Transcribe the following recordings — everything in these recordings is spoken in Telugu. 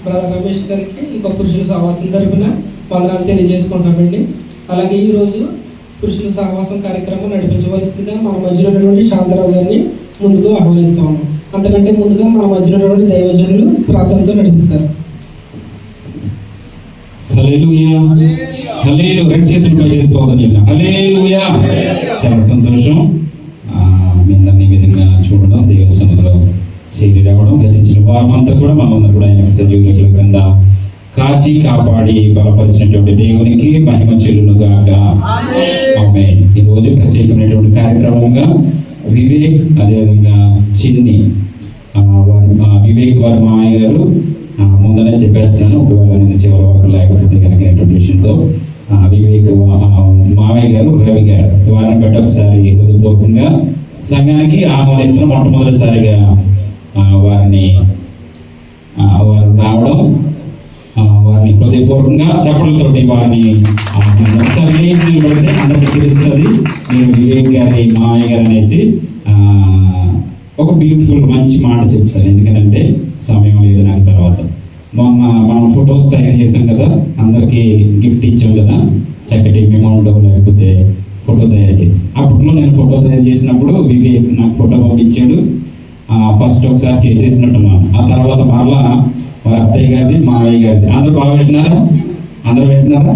బ్రదర్ రమేష్ గారికి ఇక పురుషుల సహవాసం తరపున వందనాలు తెలియజేసుకుంటామండి. అలాగే ఈరోజు పురుషుల సహవాసం కార్యక్రమం నడిపించవలసిందిగా మన మధ్యలో ఉన్నటువంటి శాంతారావు గారిని ముందుకు ఆహ్వానిస్తాము. అంతకంటే ముందుగా మన మధ్యలో ఉన్నటువంటి దైవజనులు ప్రార్థనతో నడిపిస్తారు. హల్లెలూయా హల్లెలూయా రెండు చేతులు పై చేసుకోవద్దని హల్లెలూయా. చాలా సంతోషం మీ అందరినీ విధంగా చూడడం, దేవుని సన్నిధిలో చేరి రావడం. గతించిన వారమంతా కూడా మనందరూ కూడా ఆయన సజీవుల క్రింద కాచి కాపాడి బలపరిచినటువంటి దేవునికి మహిమ చెల్లును గాక ఆమేన్. ఈరోజు ప్రత్యేకమైనటువంటి కార్యక్రమంగా వివేక్, అదేవిధంగా చిన్ని వివేక్ వారి మామయ్య గారు ముందనే చెప్పేస్తున్నాను, ఒకవేళ నేను చివరి వరకు లేకపోతే కనుక ఇంట్రొడ్యూషన్తో వివేక్ మామయ్య గారు రవి గారు వారిని బట్టి ఒకసారి హృదయపూర్వకంగా సంఘానికి ఆహ్వానిస్తున్న మొట్టమొదటిసారిగా వారు రావడం, వారిని హృదయపూర్వకంగా చప్పట్లతోటి వారిని ఒకసారి నిలబడితే అందరికీ తెలుస్తుంది నేను వివేక్ గారి మామయ్య గారు అనేసి ఒక బ్యూటిఫుల్ మంచి మాట చెప్తాను. ఎందుకంటే సమయం లేదు నాకు. తర్వాత మొన్న మనం ఫొటోస్ తయారు చేసాం కదా, అందరికీ గిఫ్ట్ ఇచ్చాం కదా, చక్కటి మెమోండో లేకపోతే ఫోటో తయారు చేసి. అప్పట్లో నేను ఫోటో తయారు చేసినప్పుడు వివేక్ నాకు ఫోటో పంపించాడు. ఫస్ట్ ఒకసారి చేసేసినట్టున్నాను. ఆ తర్వాత మరలా వారి అత్తయ్య గారిది, మావయ్య గారిది అందరూ బాగా పెట్టినారా? అందరూ పెట్టినారా?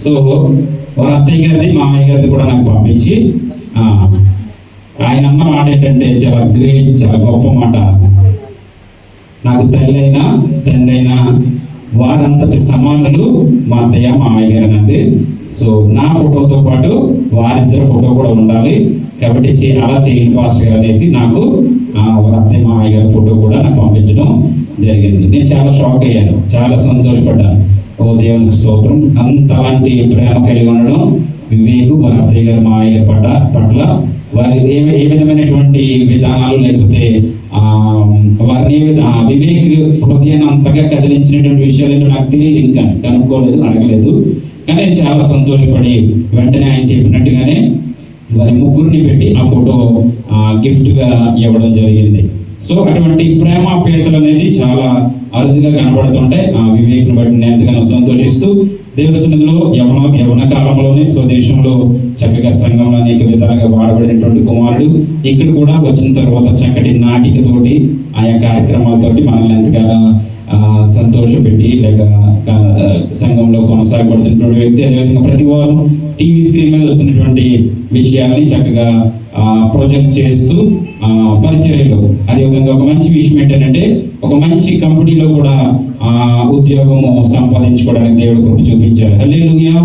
సో వారి అత్తయ్య గారిది, మావయ్య గారిది కూడా నాకు పంపించి ఆయన అన్న మాట ఏంటంటే చాలా గ్రేట్, చాలా గొప్ప మాట. నాకు తల్లి అయినా తండ్రి అయినా వారంతటి సమానులు మా అత్తయ్య మామయ్య గారేనండి. సో నా ఫోటోతో పాటు వారిద్దరు ఫోటో కూడా ఉండాలి, కాబట్టి అలా చేయండి పాస్టర్ గారు అనేసి నాకు వారి అత్తయ్య మామయ్య గారి ఫోటో కూడా నాకు పంపించడం జరిగింది. నేను చాలా షాక్ అయ్యాను, చాలా సంతోషపడ్డాను. ఓ దేవునికి స్తోత్రం. అంతలాంటి ప్రేమ కలిగి ఉండడం వివేకు వారి అత్తయ్య గారి మామయ్య గారి పట్ల వారి ఏ విధమైనటువంటి విధానాలు లేకపోతే వారిని వివేక్ హృదయాన్ని అంతగా కదిలించినటువంటి విషయాలు నాకు తెలియదు, ఇంకా కనుక్కోలేదు, అడగలేదు. కానీ చాలా సంతోషపడి వెంటనే ఆయన చెప్పినట్టుగానే వారి ముగ్గురిని పెట్టి ఆ ఫోటో గిఫ్ట్గా ఇవ్వడం జరిగింది. సో అటువంటి ప్రేమాప్యాయతలు అనేది చాలా అరుదుగా కనబడుతుంటాయి. వివేక్ను బట్టి నేను ఎంతగానో సంతోషిస్తూ దేవుని సన్నిధిలో యవన కాలంలోనే స్వదేశంలో చక్కగా సంఘంలో అనేక విధాలుగా వాడబడినటువంటి కుమారుడు ఇక్కడ కూడా వచ్చిన తర్వాత చక్కటి నాటికతోటి ఆయా కార్యక్రమాలతోటి మనల్ని ఎంతగానో సంతోషపెట్టి లేక సంఘంలో కొనసాగబడుతున్నటువంటి వ్యక్తి. అదేవిధంగా ప్రతి వారం టీవీ స్క్రీన్ మీద వస్తున్నటువంటి విషయాల్ని చక్కగా ప్రొజెక్ట్ చేస్తూ పరిచర్యలో, అదేవిధంగా ఒక మంచి విషయం ఏంటంటే ఒక మంచి కంపెనీలో కూడా ఉద్యోగము సంపాదించుకోవడానికి దేవుడు కృప చూపించారు. హల్లెలూయా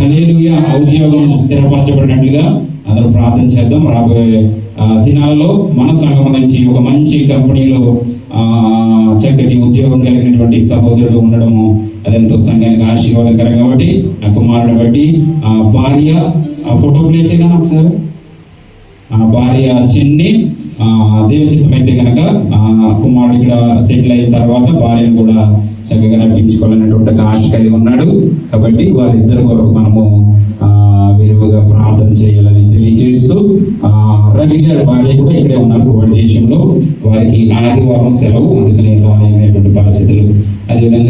హల్లెలూయా. ఉద్యోగం స్థిరపరచబడినట్లుగా అందరూ ప్రార్థన చేద్దాం. రాబోయే దినాలలో మన సంఘం నుంచి ఒక మంచి కంపెనీలో చక్కటి ఉద్యోగం కలిగినటువంటి సహోదరుడు ఉండడము అదెంతో సంఘానికి ఆశీర్వాదకరం. కాబట్టి ఆ కుమారుడు బట్టి భార్య ఫోటో ప్లే చేయడం ఒకసారి. భార్య చిన్ని దేవుని చిత్తమైతే కనుక కుమారుడు ఇక్కడ సెటిల్ అయిన తర్వాత భార్యను కూడా చక్కగా నడిపించుకోవాలనేటువంటి ఆశ కలిగి ఉన్నాడు. కాబట్టి వారిద్దరి కొరకు మనము విలువగా ప్రార్థన చేయాలని తెలియజేస్తూ రవి గారి భార్య కూడా ఇక్కడే ఉన్నారు కువైట్ దేశంలో. వారికి ఆదివారం సెలవు, అందుకని రాలేనటువంటి పరిస్థితులు. అదేవిధంగా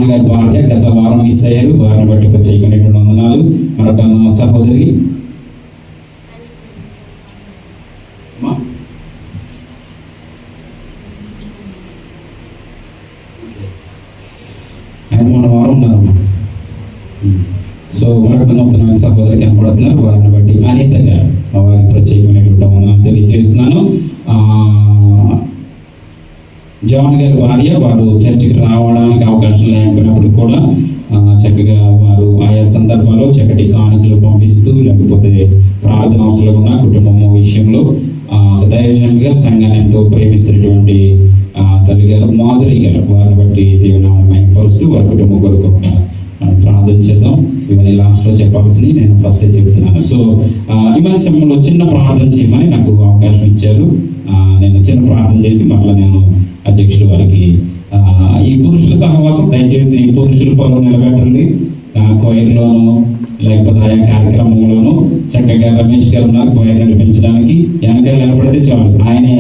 జాన్ గారి భార్య గత వారం మిస్ అయ్యారు. వారిని బట్టి ప్రత్యేకమైనటువంటి వందనాలు. మరొక సహోదరి ఆయన మొన్న వారం ఉన్నారమ్మా. సో మరొక నూతన సహోదరి కనపడుతున్నారు. వారిని బట్టి అనిత గారు వారికి ప్రత్యేకమైనటువంటి వందనాలు తెలియజేస్తున్నాను. జాన్ గారి భార్య వారు చర్చికి రావడానికి అవకాశం లేకపోయినప్పుడు కూడా చక్కగా వారు ఆయా సందర్భాల్లో చక్కటి కానుకలు పంపిస్తూ, లేకపోతే ప్రార్థన అవసరం ఉన్న కుటుంబం విషయంలో దైవజనులుగా సంఘాన్ని ఎంతో ప్రేమిస్తున్నటువంటి తల్లి గారు మాధురి గారు, వారిని బట్టి దేవుని మహిమపరుస్తూ వారి కుటుంబం కొరకు మనం ప్రార్థన చేద్దాం. ఇవన్నీ లాస్ట్లో చెప్పాల్సింది నేను ఫస్టే చెబుతున్నాను. సో ఈ మధ్య సమయంలో చిన్న ప్రార్థన చేయమని నాకు అవకాశం ఇచ్చారు. నేను చిన్న ప్రార్థన చేసి మళ్ళీ నేను అధ్యక్షుడు వారికి ఈ పురుషుల సహవాసం దయచేసి పురుషుల పనులు నిలబెట్టండి. కోయిర్లోనూ లేకపోతే ఆయా కార్యక్రమంలోనూ చక్కగా రమేష్ గారు ఉన్నారు కోయిర్ నడిపించడానికి. వెనకాల నిలబడితే చాలు, ఆయనే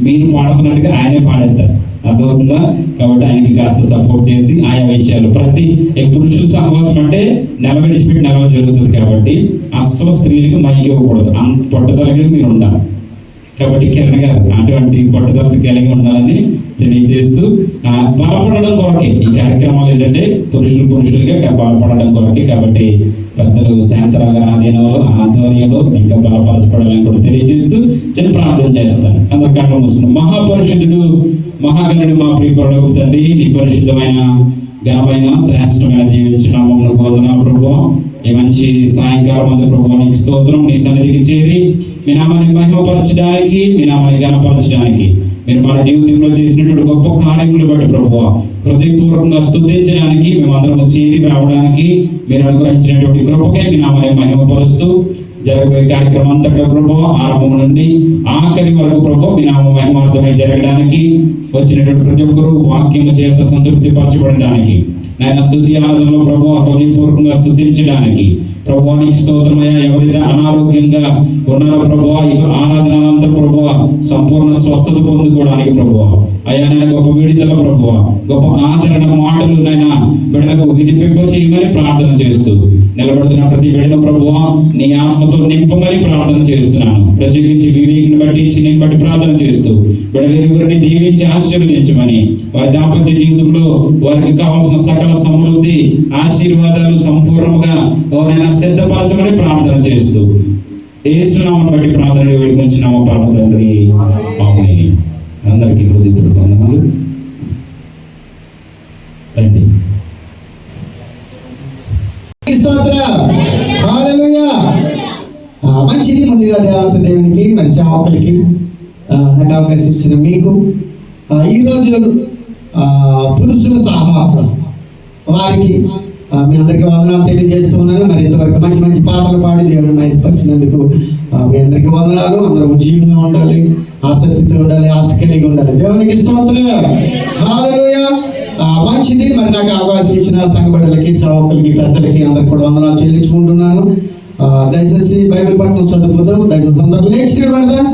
మీరు పాడుతున్నట్టుగా ఆయనే పాడేస్తారు, అర్థమవుతుందా? కాబట్టి ఆయనకి కాస్త సపోర్ట్ చేసి ఆయా విషయాలు ప్రతి పురుషుల సహవాసం అంటే నిలబెడిచిపెట్టి నిలవ జరుగుతుంది. కాబట్టి అస్సలు స్త్రీలకు మైకి ఇవ్వకూడదు, అంత పట్టుదలగా మీరు ఉండాలి. కాబట్టి కిరణ్ గారు అటువంటి పట్టుదల కలిగి ఉండాలని తెలియజేస్తూ బలపడడం కొరకే ఈ కార్యక్రమాలు ఏంటంటే పురుషులుగా బలపడడం కొరకే. కాబట్టి పెద్దలు శాంతరావు గారి ఆధ్వర్యంలో ఇంకా బలపరచబడాలని కూడా తెలియజేస్తూ చిన్న ప్రార్థన చేస్తాను. అందరికన్నా వస్తుంది. మహాపరిశుద్ధుడు మహాగణుడు మా ప్రియపరులకు తండ్రి, నీ పరిశుద్ధమైన ఘనమైన శ్రేష్టమైన జీవించున్నాము వందనాలు ప్రభువా. ఈ మంచి సాయంకాలం అంతా ప్రభువా నీకు స్తోత్రం. నీ సన్నిధికి చేరి మీ నామాన్ని మహిమపరచడానికి, మీ నామాన్ని ఘనపరచడానికి, మీరు మన జీవితంలో చేసినటువంటి గొప్ప కార్యములు బట్టి ప్రభువా హృదయపూర్వకంగా స్తుతించడానికి, మేమందరం చేరి రావడానికి మీరు అనుగ్రహించినటువంటి కృపకే మీ నామాన్ని మహిమపరుస్తూ జరగబోయే కార్యక్రమం అంతటా ప్రభువా ఆరంభం నుండి ఆఖరి వరకు ప్రభువా మీ నామ మహిమార్థమై జరగడానికి, వచ్చినటువంటి ప్రతి ఒక్కరూ వాక్యము చేత సంతృప్తి పరచబడడానికి, నేను స్తుతి ఆరాధనలో ప్రభువా హృదయపూర్వకంగా స్తుతించడానికి ప్రభువానికి స్తోత్రమయ్యా. ఎవరైతే అనారోగ్యంగా ఉన్నారో ప్రభువా ఈ ఆరాధన అనంతరం ప్రభువా సంపూర్ణ స్వస్థత పొందుకోవడానికి ప్రభువా అయ్యా నేను గొప్ప విడుదల ప్రభువా గొప్ప ఆదరణ మాటలు నైనా బిడ్డలకు వినిపింప చేయమని ప్రార్థన చేస్తూ నిలబడుతున్న ప్రతి బిడ్డను ప్రభువా నీ ఆత్మతో నింపమని ప్రార్థన చేస్తున్నాను. ప్రత్యేకించి వివేకిని బట్టి చిన్నని బట్టి ప్రార్థన చేస్తూ బిడ్డలని దీవించి ఆశీర్వదించమని, వారి దాంపత్య జీవితంలో వారికి కావాల్సిన సకల సమృద్ధి ఆశీర్వాదాలు సంపూర్ణంగా ఎవరైనా సిద్ధపరచమని ప్రార్థన చేస్తూ యేసునామమును బట్టి ప్రార్థన వేడుకొంచున్నాము పరమ తండ్రి, ఆమేన్. అందరికీ హృదయపూర్వక వందనాలు. రండి. మంచిది. ముందుగా దేవత దేవునికి మరి సేవకులకి నాకు అవకాశం ఇచ్చిన మీకు ఈరోజు పురుషుల సహవాసం వారికి మీ అందరికీ వందనాలు తెలియజేస్తున్నాను. మరి ఇంతవరకు మంచి మంచి పాటలు పాడి దేవుని మహిమపరిచినందుకు మీ అందరికీ వందనాలు. అందరూ ఉజ్జీవంగా ఉండాలి, ఆసక్తితో ఉండాలి, ఆశ కలిగి ఉండాలి. దేవునికి స్తోత్రం. హల్లెలూయా. మంచిది. మరి నాకు అవకాశం ఇచ్చిన సంఘబడులకి సేవకులకి పెద్దలకి అందరికి కూడా వందనాలు చెల్లించుకుంటున్నాను. దయచేసి బైబిల్ పట్టణం చదువుకుందాం. దయచేసి అందరూ లేచి నిలబడదాం.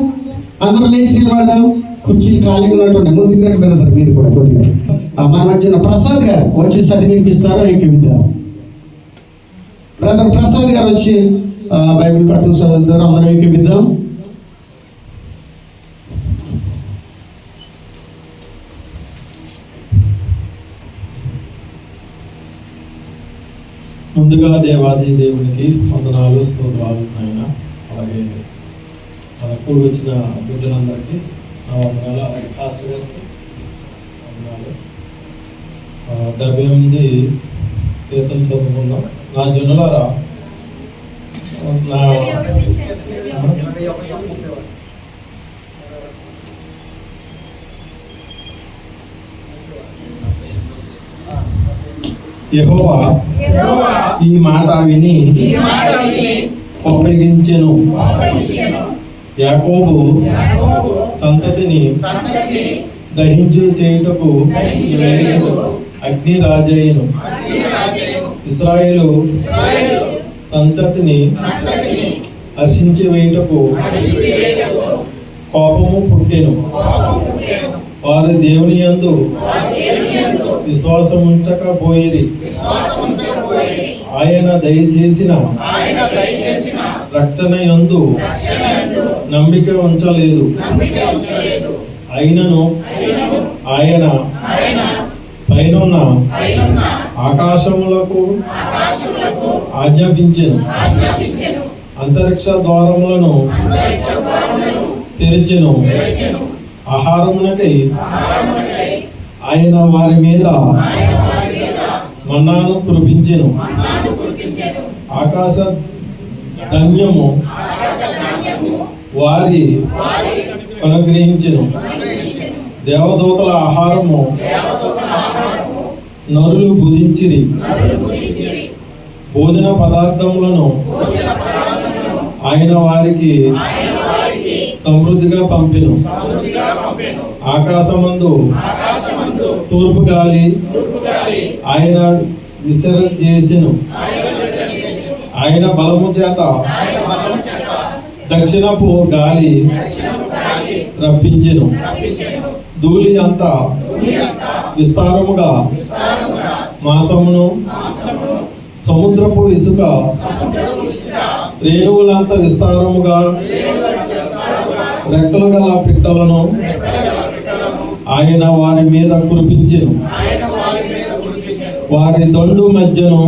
అందరూ లేచి నిలబడదాం. కుర్చీలు ఖాళీగా ఉన్నటువంటి ముందుకు రండి బ్రదర్. మీరు కూడా కొద్దిగా మన మధ్యన ప్రసాద్ గారు వచ్చి చదివినిపిస్తారో ఏకీవిద్దాం. బ్రదర్ ప్రసాద్ గారు వచ్చి బైబిల్ పట్టణం చదువుతారు. అందరూ ఏకీవిద్దాం. ముందుగా దేవాది దేవునికి వందనాలు స్తోత్రాలు ఆయన. అలాగే కూడి వచ్చిన బిడ్డలందరికీ నా వందనాలు. అలాగే పాస్టర్ గారికి వందనాలు. 78 కీర్తన చదువుకుందాం. నా జనులారా యెహోవా ఈ మాట విని కోపగించెను. యాకోబు సంతతిని దహించి చేయుటకు అగ్ని రాజయ్యను. ఇశ్రాయేలు సంతతిని హర్షించి వేయుటకు కోపము పుట్టెను. వారు దేవుని యందు విశ్వాసముంచకపోయిరి. ఆయన దయచేసిన రక్షణ యందు నమ్మిక ఉంచలేదు. అయినను ఆయన పైనున్న ఆకాశములకు ఆజ్ఞాపించెను. అంతరిక్ష ద్వారములను తెరిచెను. ఆహారమునకై ఆయన వారి మీద మన్నాను కురిపించెను. ఆకాశ ధాన్యము వారి అనుగ్రహించెను. దేవదూతల ఆహారము నరులు భుజించిరి. భోజన పదార్థములను ఆయన వారికి సమృద్ధిగా పంపెను. ఆకాశమందు తూర్పు గాలి ఆయన విసర్జించెను. ఆయన బలము చేత దక్షిణపు గాలి రప్పించెను. ధూళి అంతా విస్తారముగా మాసమును, సముద్రపు ఇసుక రేణువులంత విస్తారముగా రెక్కలు గల పిట్టలను ఆయన వారి మీద కురిపించెను. వారి దండు మధ్యను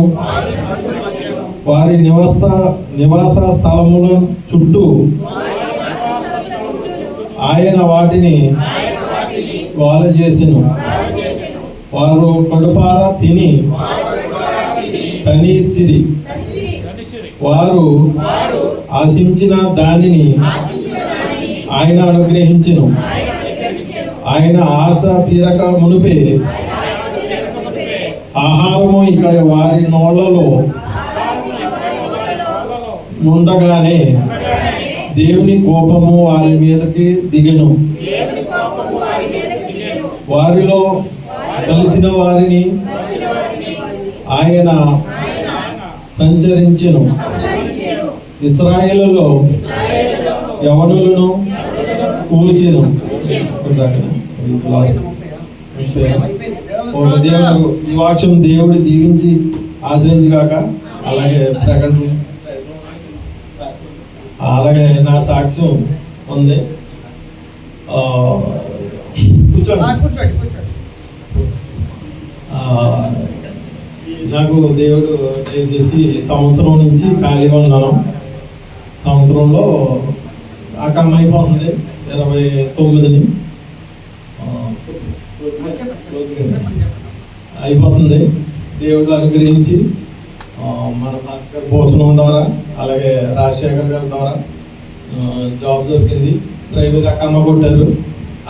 వారి నివాస స్థలముల చుట్టూ ఆయన వాటిని వాల చేసెను. వారు కడుపార తిని తనిసిరి. వారు ఆశించిన దానిని ఆయన అనుగ్రహించెను. ఆయన ఆశ తీరక మునిపే ఆహారము ఇక వారి నోళ్లలో ఉండగానే దేవుని కోపము వారి మీదకి దిగెను. వారిలో కలిసిన వారిని ఆయన సంచరించెను. ఇశ్రాయేలులో యవనులను కూల్చెను. ఒక దేవుడు ఈ వాక్యం దేవుడు దీవించి ఆశ్రయించుగాక. అలాగే ప్రకటన, అలాగే నా సాక్ష్యం ఉంది. నాకు దేవుడు దయచేసి సంవత్సరం నుంచి ఖాళీగా ఉన్నాను. సంవత్సరంలో అకం అయిపోతుంది 29ని అయిపోతుంది. దేవుడు అనుగ్రహించి మన భాస్కర్ భూషణం ద్వారా, అలాగే రాజశేఖర్ గారి ద్వారా జాబ్ దొరికింది. డ్రైవర్ అక్కమ్మ కొట్టారు.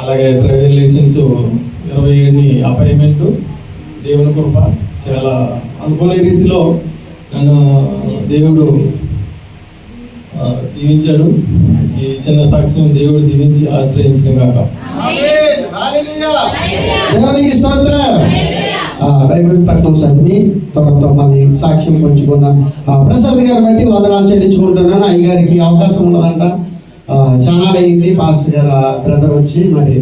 అలాగే డ్రైవింగ్ లైసెన్స్ 27ని అపాయింట్మెంట్. దేవుని కృప చాలా అనుకునే రీతిలో నన్ను దేవుడు దీవించాడు. ఈ చిన్న సాక్ష్యం దేవుడు దీవించి ఆశ్రయించిన కాక. దేవునికి స్తోత్రం. బైబిల్ పట్టణం చదివి తర్వాత మళ్ళీ సాక్ష్యం పంచుకున్నాం. ప్రసాద్ గారు బట్టి వందనాలు చెల్లించుకుంటున్నాను. అయ్యగారికి అవకాశం ఉన్నదంట. చాలా అయింది పాస్టర్ గారు బ్రదర్ వచ్చి, మరి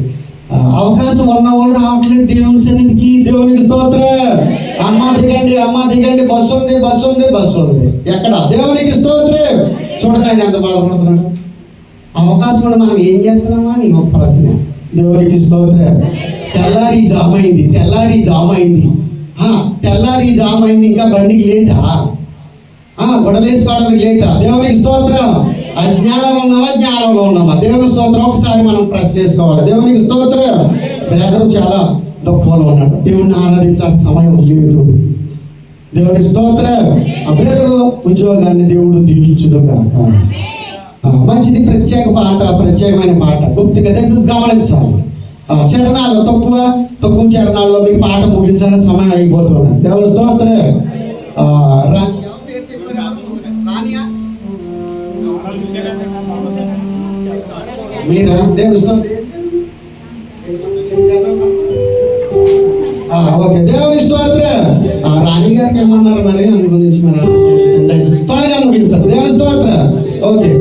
అవకాశం ఉన్న వాళ్ళు రావట్లేదు దేవుని సన్నిధికి. దేవునికి స్తోత్రం. అమ్మ దిగండి, బస్సు ఉంది. ఎక్కడ? దేవునికి స్తోత్రం. చూడండి ఆయన ఎంత బాధపడుతున్నాడు. అవకాశం కూడా మనం ఏం చేస్తున్నామా అని ఒక ప్రశ్న. దేవునికి స్తోత్రం. తెల్లారి జామ్ అయింది. ఇంకా బండికి లేటా? గొడవేసుకోవడానికి లేటా? దేవునికి స్తోత్రం. అజ్ఞానంలో ఉన్నామా, జ్ఞానంలో ఉన్నామా? దేవునికి స్తోత్రం. ఒకసారి మనం ప్రశ్న వేసుకోవాలి. దేవునికి స్తోత్రం. బ్రదరు చాలా దుఃఖంలో ఉన్నాడు. దేవుడిని ఆరాధించాల్సిన సమయం లేదు. దేవునికి స్తోత్రం. ఆ బ్రదరు ఉద్యోగాన్ని దేవుడు దీవించును గాక. మంచిది. ప్రత్యేకమైన పాట గుర్తుగా దయచేసి గమనించాలి. చరణాలు తక్కువ చరణాల్లో మీకు పాట ముగించాలి. సమయం అయిపోతున్నది. దేవుని స్తోత్రం. మీరా? దేవుని స్తోత్రం. ఓకే, దేవుని స్తోత్రం. రాణి గారికి ఏమన్నారు మరి దాని గురించి? మరి స్తోత్రంగా ముగిస్తారు. దేవుని స్తోత్రం. ఓకే,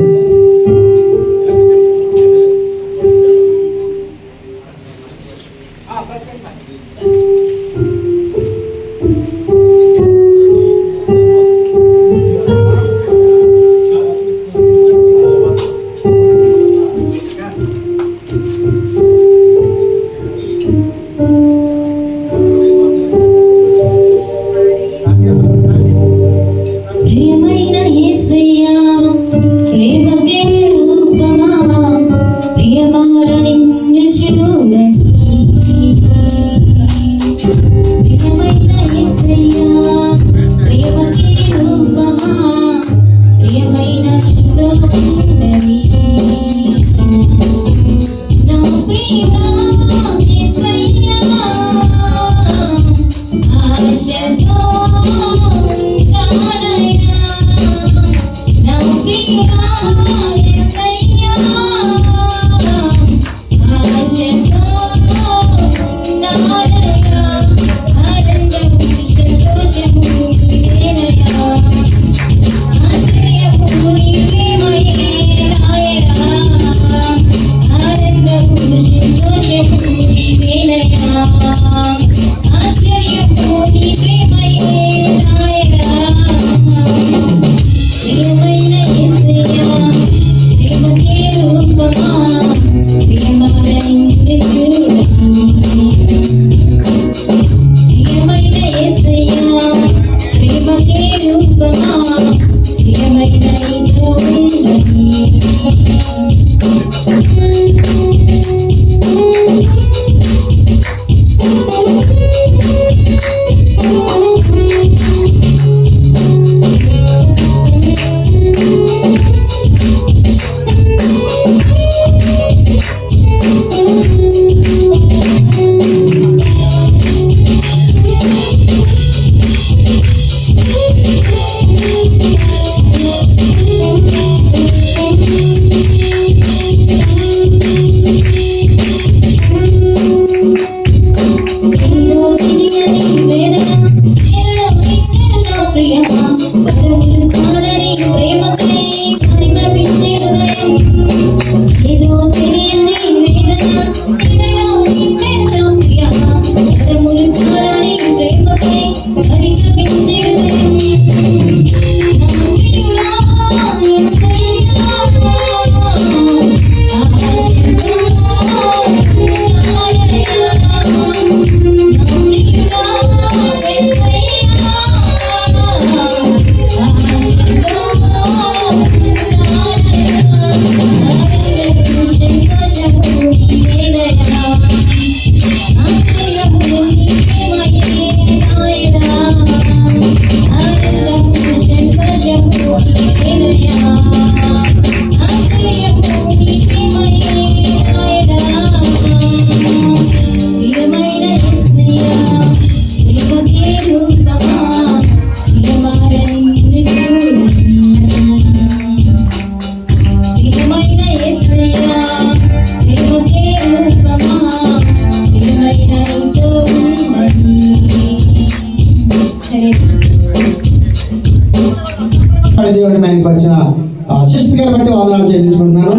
గారు బట్టి వందనాలు చెల్లించుకుంటున్నాను.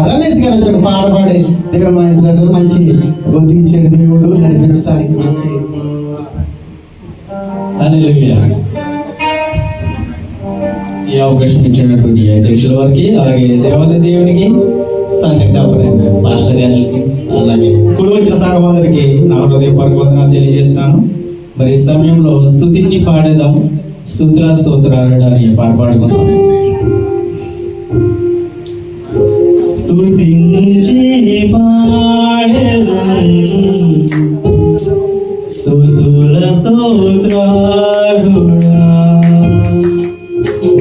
రమేష్ గారు వచ్చి ఒక పాట పాడి దేవుడు మంచి గొంతు ఇచ్చిన దేవుడు నడిపించడానికి మంచి హల్లెలూయా. ఈ అవకాశం ఇచ్చినటువంటి అధ్యక్షుల వారికి, అలాగే దేవత దేవునికి, సంఘ కాపరి మాస్టర్ గారికి, అలాగే కుడి వచ్చిన సంఘం అందరికి నా హృదయపూర్వక వందనాలు తెలియజేస్తున్నాను. మరి ఈ సమయంలో స్తుతించి పాడేదాం. స్తోత్రాలు అని పాట పాడుకుంటాం. స్తుతించి పాడేదాం, స్తుతుల స్తోత్రాలుడా,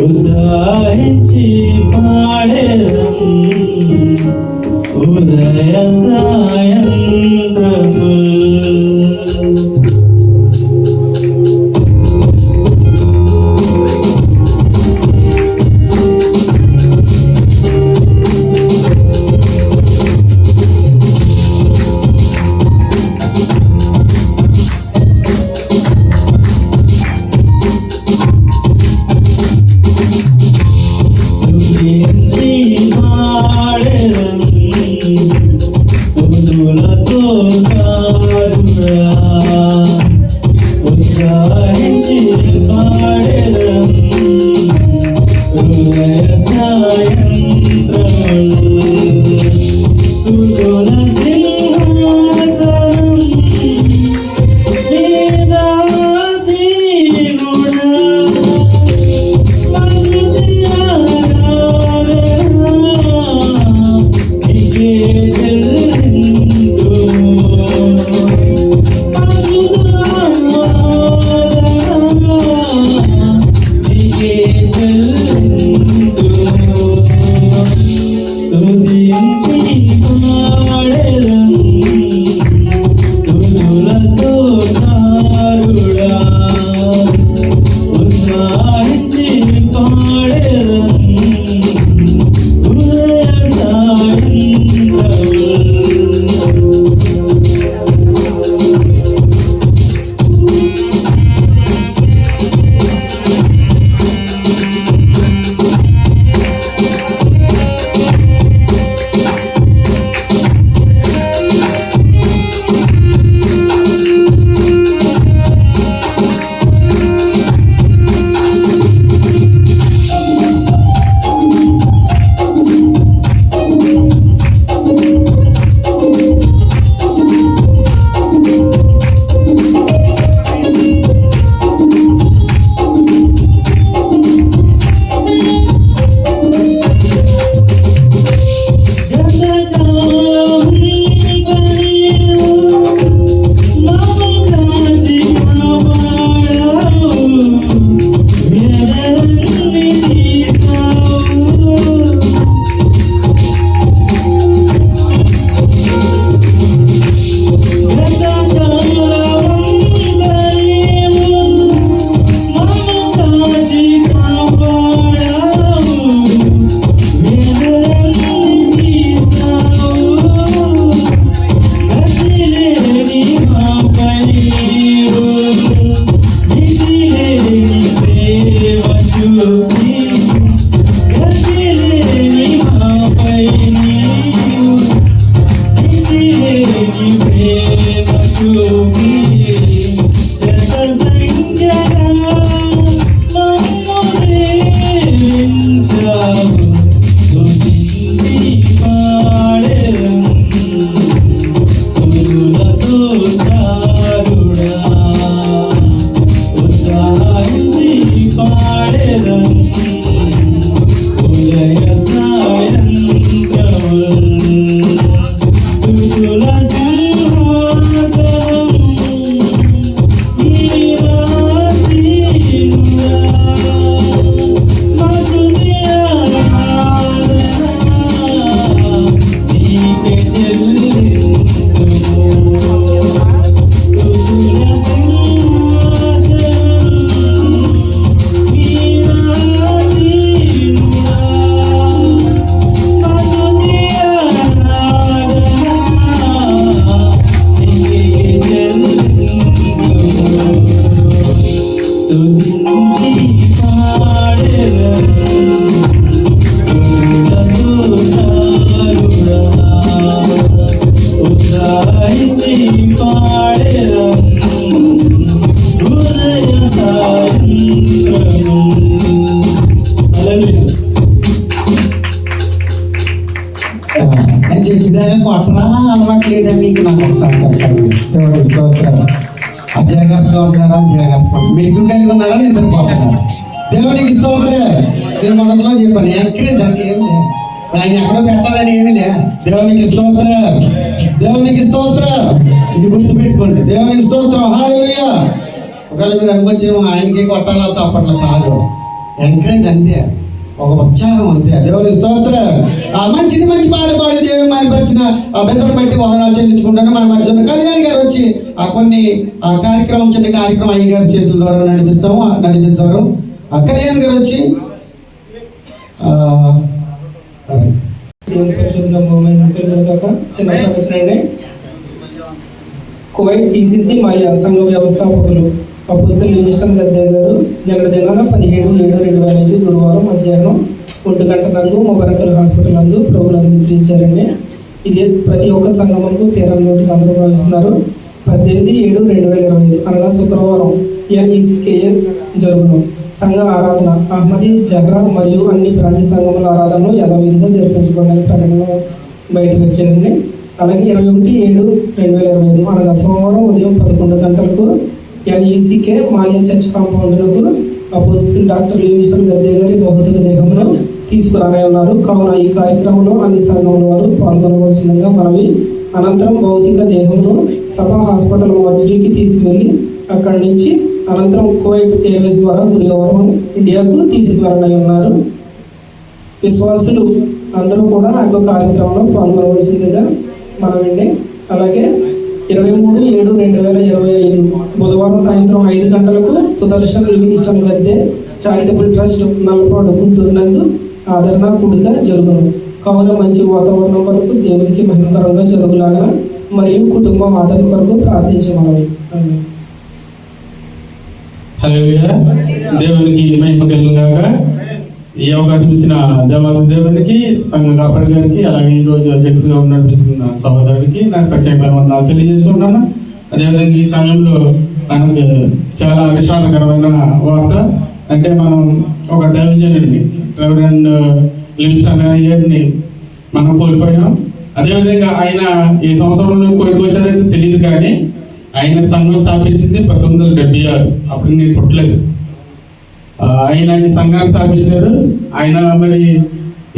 ఉత్సాహించి పాడేదాం ఉదయ సాయంత్రముల్. నేను చెప్పిదాకా కొట్టరా అలవాటు లేదా మీకు? నాకు ఒకసారి చెప్పండి. దేవుడి స్తోత్రం. అజాగ్రత్తగా ఉంటున్నారా? జాగ్రత్త. మీకు కలిగి ఉన్నారా? నిద్రపోతున్నారా? దేవునికి స్తోత్రం. నేను మొదట్లో చెప్పాను, ఎంకరేజ్ అంటే ఏమి లేదు, ఆయన ఎక్కడో పెట్టాలని ఏమి లే. దేవునికి స్తోత్రం. దేవునికి స్తోత్రం. ఇది గుర్తుపెట్టుకోండి. దేవునికి స్తోత్రం. హల్లెలూయా. ఒకవేళ మీరు అనుకొచ్చేమో ఆయనకి కొట్టాలా చప్పట్ల కాదు, ఎంకరేజ్ అంతే, ఒక ఉత్సాహం అంతే. దేవుని స్తోత్రం. మంచిది మంచి పాడి దేవుని మాయపరిచిన బెదరు బట్టి వందనాలు చెల్లించుకుంటాను. మన మధ్య కళ్యాణ్ గారు వచ్చి కొన్ని కార్యక్రమం, చిన్న కార్యక్రమం అయ్యగారి చేతుల ద్వారా నడిపిస్తారు. కళ్యాణ్ గారు వచ్చి దేవుని పరిశుద్ధ చిన్న ప్రకటన అండి. కువైట్ టీసీసీ మరియు సంఘ వ్యవస్థాపకులు అపోస్తలు లివింగ్స్టన్ గద్దె గారు నిన్నటి దినాన 17/7/2005 గురువారం మధ్యాహ్నం 1:00 ముబారకల్ హాస్పిటల్ నందు ప్రభువును నిద్రించారండి. ఇది ప్రతి ఒక్క సంఘములకు తీరంలోకి అందరూ భావిస్తున్నారు. 18/7/2025 అనగా శుక్రవారం NECKA జరుగును. సంఘ ఆరాధన అహ్మదీ జహ్రా మరియు అన్ని బ్రాంచ్ సంఘముల ఆరాధనలు యథావిధిగా జరిపించుకోవడానికి ప్రకటన బయటకు వచ్చారండి. అలాగే 21/7/2025 అనగా సోమవారం ఉదయం 11 గంటలకు NECKA మాలియా చర్చ్ కాంపౌండ్లకు అపోస్తలుడు డాక్టర్ లివింగ్స్టన్ గద్దె గారి భౌతిక దేహమును తీసుకురానే ఉన్నారు. కావున ఈ కార్యక్రమంలో అన్ని సంఘముల వారు పాల్గొనవలసిందిగా మనవి. అనంతరం భౌతిక దేహమును సభా హాస్పిటల్ మర్చిడీకి తీసుకువెళ్ళి అక్కడి నుంచి అనంతరం కువైట్ ఎయిర్వేస్ ద్వారా గురువారం ఇండియాకు తీసుకువెళ్ళనే ఉన్నారు. విశ్వాసులు అందరూ కూడా ఆ యొక్క కార్యక్రమంలో పాల్గొనవలసిందిగా మనమండి. అలాగే 23/7/2025 బుధవారం సాయంత్రం 5 గంటలకు సుదర్శన్ లివింగ్స్టన్ గద్దె చారిటబుల్ ట్రస్ట్ నల్లపాడు గుంటూరు నందు ఆదరణ కూడిక జరుగును. కావున మంచి వాతావరణం కొరకు దేవునికి మహిమకరంగా జరుగులాగా మరియు కుటుంబం ఆదరణ కొరకు ప్రార్థించమనవి. హల్లెలూయా. దేవునికి మహిమ కలుగుగాక. ఈ అవకాశం ఇచ్చిన దేవునికి, సంఘ కాపరి గారికి, అలాగే ఈరోజు అధ్యక్షులుగా నడిపిస్తున్న సహోదరుడికి నాకు ప్రత్యేకమైన వందనాలు తెలియజేస్తున్నాను. అదేవిధంగా ఈ సమయంలో మనకు చాలా విషాదకరమైన వార్త. అంటే మనం ఒక దైవజనుడిని రెవరెండ్ లివింగ్స్టన్ గారిని మనం కోల్పోయాం. అదేవిధంగా ఆయన ఈ సంవత్సరంలో కోల్పోయారైతే తెలియదు, కానీ ఆయన సంఘం స్థాపించింది 1976. అప్పుడు నేను పుట్టలేదు. ఆయన ఈ సంఘాన్ని స్థాపించారు. ఆయన మరి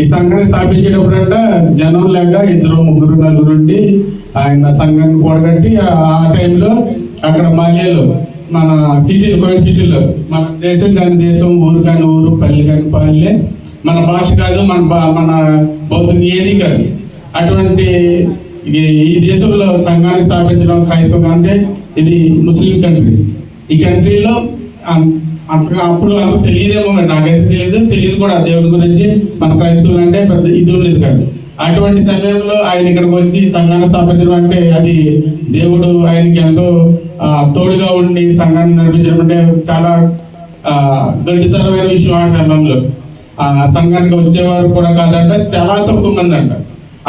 ఈ సంఘాన్ని స్థాపించేటప్పుడంట జనం లేక 2, 3, 4 ఉండి ఆయన సంఘాన్ని కూడగట్టి ఆ టైంలో అక్కడ మాలియాలో మన సిటీలు, కోవిడ్ సిటీలో మన దేశం కాని దేశం, ఊరు కాని ఊరు, పల్లె కాని పల్లె, మన భాష కాదు, మన భౌతిక ఏది కాదు, అటువంటి ఈ దేశంలో సంఘాన్ని స్థాపించడం క్రైస్తవం అంటే ఇది ముస్లిం కంట్రీ. ఈ కంట్రీలో అప్పుడు అంత తెలియదేమో, మరి నాకైతే తెలియదు కూడా దేవుడి గురించి. మన క్రైస్తవులు అంటే పెద్ద ఇది లేదు కాదు. అటువంటి సమయంలో ఆయన ఇక్కడికి వచ్చి సంఘాన్ని స్థాపించడం అంటే అది దేవుడు ఆయనకి ఎంతో తోడుగా ఉండి సంఘాన్ని నడిపించడం అంటే చాలా గడ్డితరమైన విషయం. ఆ సమయంలో సంఘానికి వచ్చేవారు కూడా కాదంట, చాలా తక్కువ మంది అంట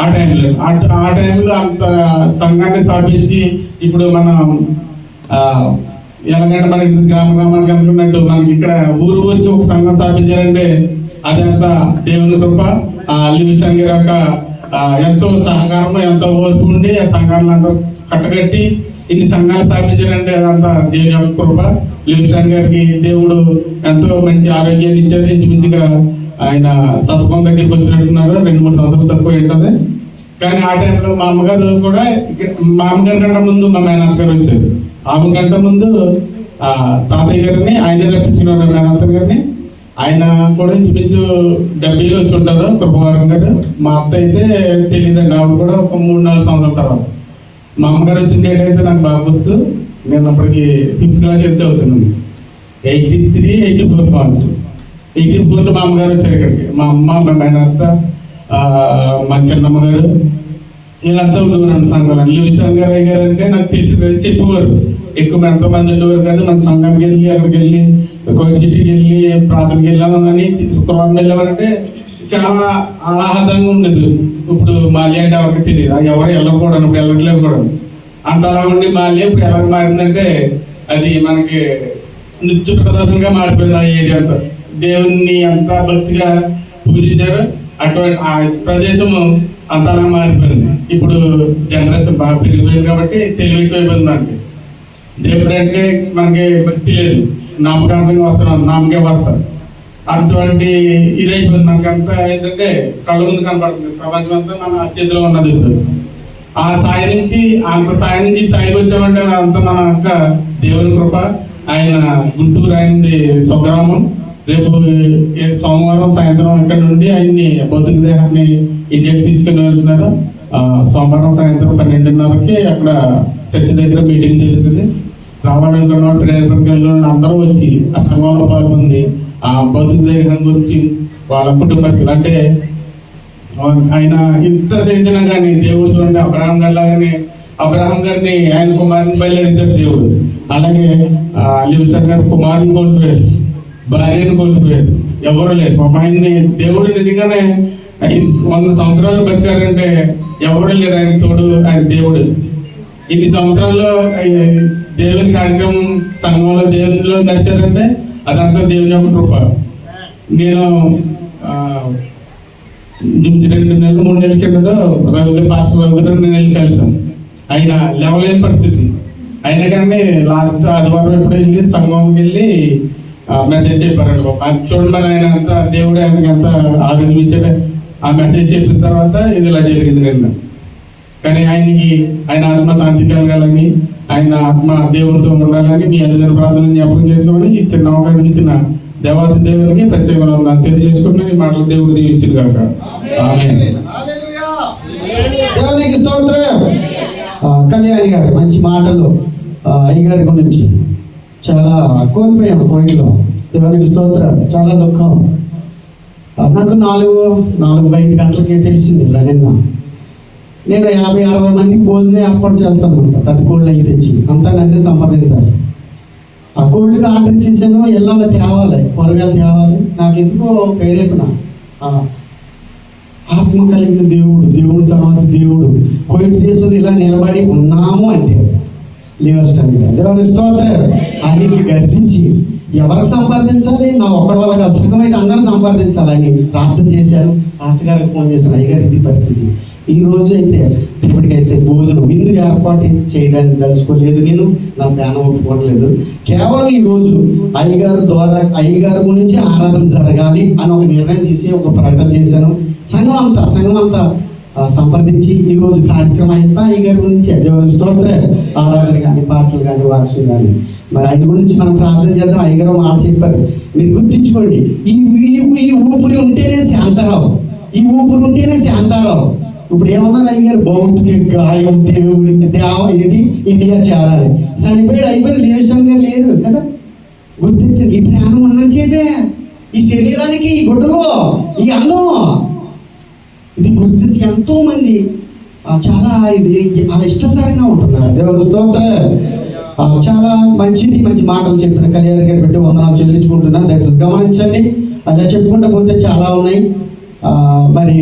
ఆ టైంలో అంత సంఘాన్ని స్థాపించి ఇప్పుడు మనం ఎలాగంటే మనకి గ్రామానికి అనుకున్నట్టు మనకి ఇక్కడ ఊరికి ఒక సంఘం స్థాపించారంటే అదంతా దేవుని కృప. లివింగ్స్టన్ గారి యొక్క ఎంతో సహకారం, ఎంతో ఓర్పు ఉండి ఆ సంఘాలను అంతా కట్టగట్టి ఇన్ని సంఘాలు స్థాపించారంటే అదంతా దేవుని యొక్క కృప. లివింగ్స్టన్ గారికి దేవుడు ఎంతో మంచి ఆరోగ్యాన్ని ఇచ్చారు. ఇంచుమించుగా ఆయన సతకం దగ్గరికి వచ్చినట్టున్నారు. 2-3 సంవత్సరాలు తక్కువ ఉంటుంది. కానీ ఆ టైంలో మా అమ్మగారు కూడా, మా అమ్మగారి కంటే ముందు మా మేనత్త గారు వచ్చారు. ఆమె కంటే ముందు తాతయ్య గారిని ఆయన రప్పించుకున్నారు. మేనత్త గారిని ఆయన కూడా ఇంచుమించు 70 వచ్చి ఉంటారు, కృపవారం గారు. మా అత్త అయితే తెలియదండి, ఆవిడ కూడా ఒక 3-4 సంవత్సరాల తర్వాత. మా అమ్మగారు వచ్చిన డేట్ అయితే నాకు బాగా గుర్తు. నేను అప్పటికి 5th క్లాస్ చదువుతున్నాను. 83-84 కావచ్చు. 84లో మా అమ్మగారు వచ్చారు ఇక్కడికి. మా అమ్మ, మా మేనత్త, మా చిన్నమ్మ గారు వీళ్ళంతా ఉండేవారు సంఘాలు. లివింగ్స్టన్ గారు అంటే నాకు తెలిసి చెప్పేవారు. ఎక్కువ ఎంతోమంది ఉండేవారు కాదు. మన సంఘానికి వెళ్ళి, అక్కడికి వెళ్ళి, కోవిడ్ సిటీకి వెళ్ళి ప్రార్థనకి వెళ్ళామని శుక్రవారం వెళ్ళామంటే చాలా ఆహ్లాదంగా ఉండేది. ఇప్పుడు మాలి అంటే ఎవరికి తెలియదు, ఎవరు వెళ్ళకూడదు, ఇప్పుడు వెళ్ళట్లేదు కూడా. అంత అలా ఉండి మాలి ఇప్పుడు ఎలా మారిందంటే అది మనకి నృత్య ప్రదర్శనగా మారిపోయింది. ఆ ఏరియా అంతా దేవుణ్ణి ఎంత భక్తిగా పూజించారు, అటువంటి ఆ ప్రదేశము అంతలా మారిపోయింది. ఇప్పుడు జనరేషన్ బాగా పెరిగిపోయింది కాబట్టి తెలివి ఎక్కువైపోయింది. మనకి దేవుడు అంటే మనకి భక్తి లేదు, నామకాంతంగా వస్తున్నాం, నామకే వస్తాం. అటువంటి ఇదైపోయింది. మనకంతా ఏంటంటే కళ్ళ ముందు కనపడుతుంది, ప్రపంచం అంతా మన చేతిలో ఉన్నది. ఇప్పుడు ఆ స్థాయి నుంచి అంత స్థాయి నుంచి స్థాయికి వచ్చామంటే అంత మన యొక్క దేవుని కృప. ఆయన గుంటూరు, ఆయనది స్వగ్రామం. రేపు సోమవారం సాయంత్రం ఇక్కడ నుండి ఆయన్ని భౌతిక దేహాన్ని ఇండియాకి తీసుకుని వెళ్తున్నారు. సోమవారం సాయంత్రం 12:30కి అక్కడ చర్చి దగ్గర మీటింగ్ జరుగుతుంది. రావాలనుకున్న ప్రేరేపకులు అందరూ వచ్చి ఆ సంఘంలో పాల్గొంది ఆ భౌతిక దేహం గురించి వాళ్ళ కుటుంబస్తులు అంటే ఆయన ఇంత చేసినా కానీ దేవుడు చూడండి, అబ్రహాం గారి లాగానే అబ్రహాం గారిని ఆయన కుమారుని బయలుదేరితాడు దేవుడు. అలాగే లివిస్టన్ గారు కుమారుని కోల్పోయారు, భార్యను కోల్పోయారు, ఎవరు లేరు. పాప ఆయన్ని దేవుడు నిజంగానే 100 సంవత్సరాలు బతికారంటే ఎవరు లేరు ఆయన తోడు. ఆయన దేవుడు ఇన్ని సంవత్సరాల్లో దేవుని కార్యక్రమం సంఘంలో దేవునిలో నడిచారంటే అదంతా దేవుని యొక్క కృప. నేను 2 నెలలు 3 నెలల కిందట పాస్టర్ రవి గారు నేను వెళ్ళి కలిసాను. ఆయన లేవలేని పరిస్థితి అయినా కానీ లాస్ట్ ఆదివారం ఎప్పుడు వెళ్ళి సంఘంకి వెళ్ళి మెసేజ్ చెప్పారండి. చూడండి మరి ఆయన అంత దేవుడు ఆయనకి ఎంత ఆదరించాడు. ఆ మెసేజ్ చెప్పిన తర్వాత ఇది ఇలా జరిగింది నిన్న. కానీ ఆయనకి ఆయన ఆత్మ శాంతి కలగాలని, ఆయన ఆత్మ దేవుడితో ఉండాలని మీ అందరి ప్రార్థనలు జ్ఞాపకం చేసుకోమని ఈ చిన్న అవకాశం ఇచ్చిన దేవాది దేవునికి ప్రత్యేకంగా తెలియజేసుకుంటున్నాను. ఈ మాటలు దేవుడు దీవించింది కాక ఆమేన్. దేవునికి స్తోత్రం. కళ్యాణి గారు మంచి మాటలు అయ్యగారి గురించి చాలా కోల్పోయాం కోయిలో. దేవునికి స్తోత్రం. చాలా దుఃఖం. నాకు 4-5 గంటలకే తెలిసింది ఇలా నిన్న. నేను 50-60 మందికి భోజనం ఏర్పాటు చేస్తాను అనమాట. 10 కోళ్ళు అవి తెచ్చి అంతా నన్నే సంప్రదించారు. ఆ కోళ్ళకి ఆర్డర్ ఇచ్చేసాను, ఎల్లాలో తేవాలి, కూరగాయలు తేవాలి. నాకు ఎందుకో ప్రేరేపణ, ఆత్మ కలిగిన దేవుడు తర్వాత దేవుడు కోయిట్ దేశంలో ఇలా నిలబడి ఉన్నాము అంటే లివిస్టన్ గారు దేవుని స్తోత్రం. ఆయనకి గర్తించి ఎవరికి సంపాదించాలి, నా ఒక్కడి వాళ్ళకి అసంగమైతే అందరూ సంపాదించాలని ప్రార్థన చేశాను. మాస్టర్ గారికి ఫోన్ చేశాను, అయ్యగారు ఇది పరిస్థితి. ఈ రోజు అయితే ఇప్పటికైతే భోజనం విందు ఏర్పాటు చేయడానికి తెలుసుకోలేదు, నేను నా ప్లాన్ ఒప్పుకోవట్లేదు. కేవలం ఈ రోజు అయ్యగారు ద్వారా అయ్యగారి గురించి ఆరాధన జరగాలి అని ఒక నిర్ణయం తీసి ఒక ప్రకటన చేశాను. సంఘం అంతా సంప్రదించి ఈ రోజు కార్యక్రమం అంతా అయ్యగారి గురించి దేవుని స్తోత్రం. ఆరాధన కానీ, పాటలు కానీ, వాక్యం కానీ, మరి ఆయన గురించి మనం ప్రార్థన చేద్దాం. అయ్యగారు మాట చెప్పారు, మీరు గుర్తించుకోండి, ఈ ఊపిరి ఉంటేనే శాంతారావు, ఈ ఊపిరి ఉంటేనే శాంతారావు. ఇప్పుడు ఏమన్నారు అయ్యారు, భౌతిక గాయం దేవుడికి ఏంటి ఇండియా చేరాలి, చనిపోయాడు, అయిపోయింది. లివిస్టన్ గారు లేరు కదా, గుర్తించండి. ఈ ప్రాణం అన్నం చేపే, ఈ శరీరానికి ఈ గుడ్డలో ఈ అన్నం, ఇది గుర్తించి ఎంతో మంది చాలా అలా ఇష్టసారంగా ఉంటున్నారు. దేవుని స్తోత్రం. చాలా మంచి మాటలు చెప్పిన కళ్యాణ్ గారు పెట్టి వందనాలు చెల్లించుకుంటున్నాను. దయచేసి గమనించండి. అలా చెప్పుకుంటూ పోతే చాలా ఉన్నాయి. మరి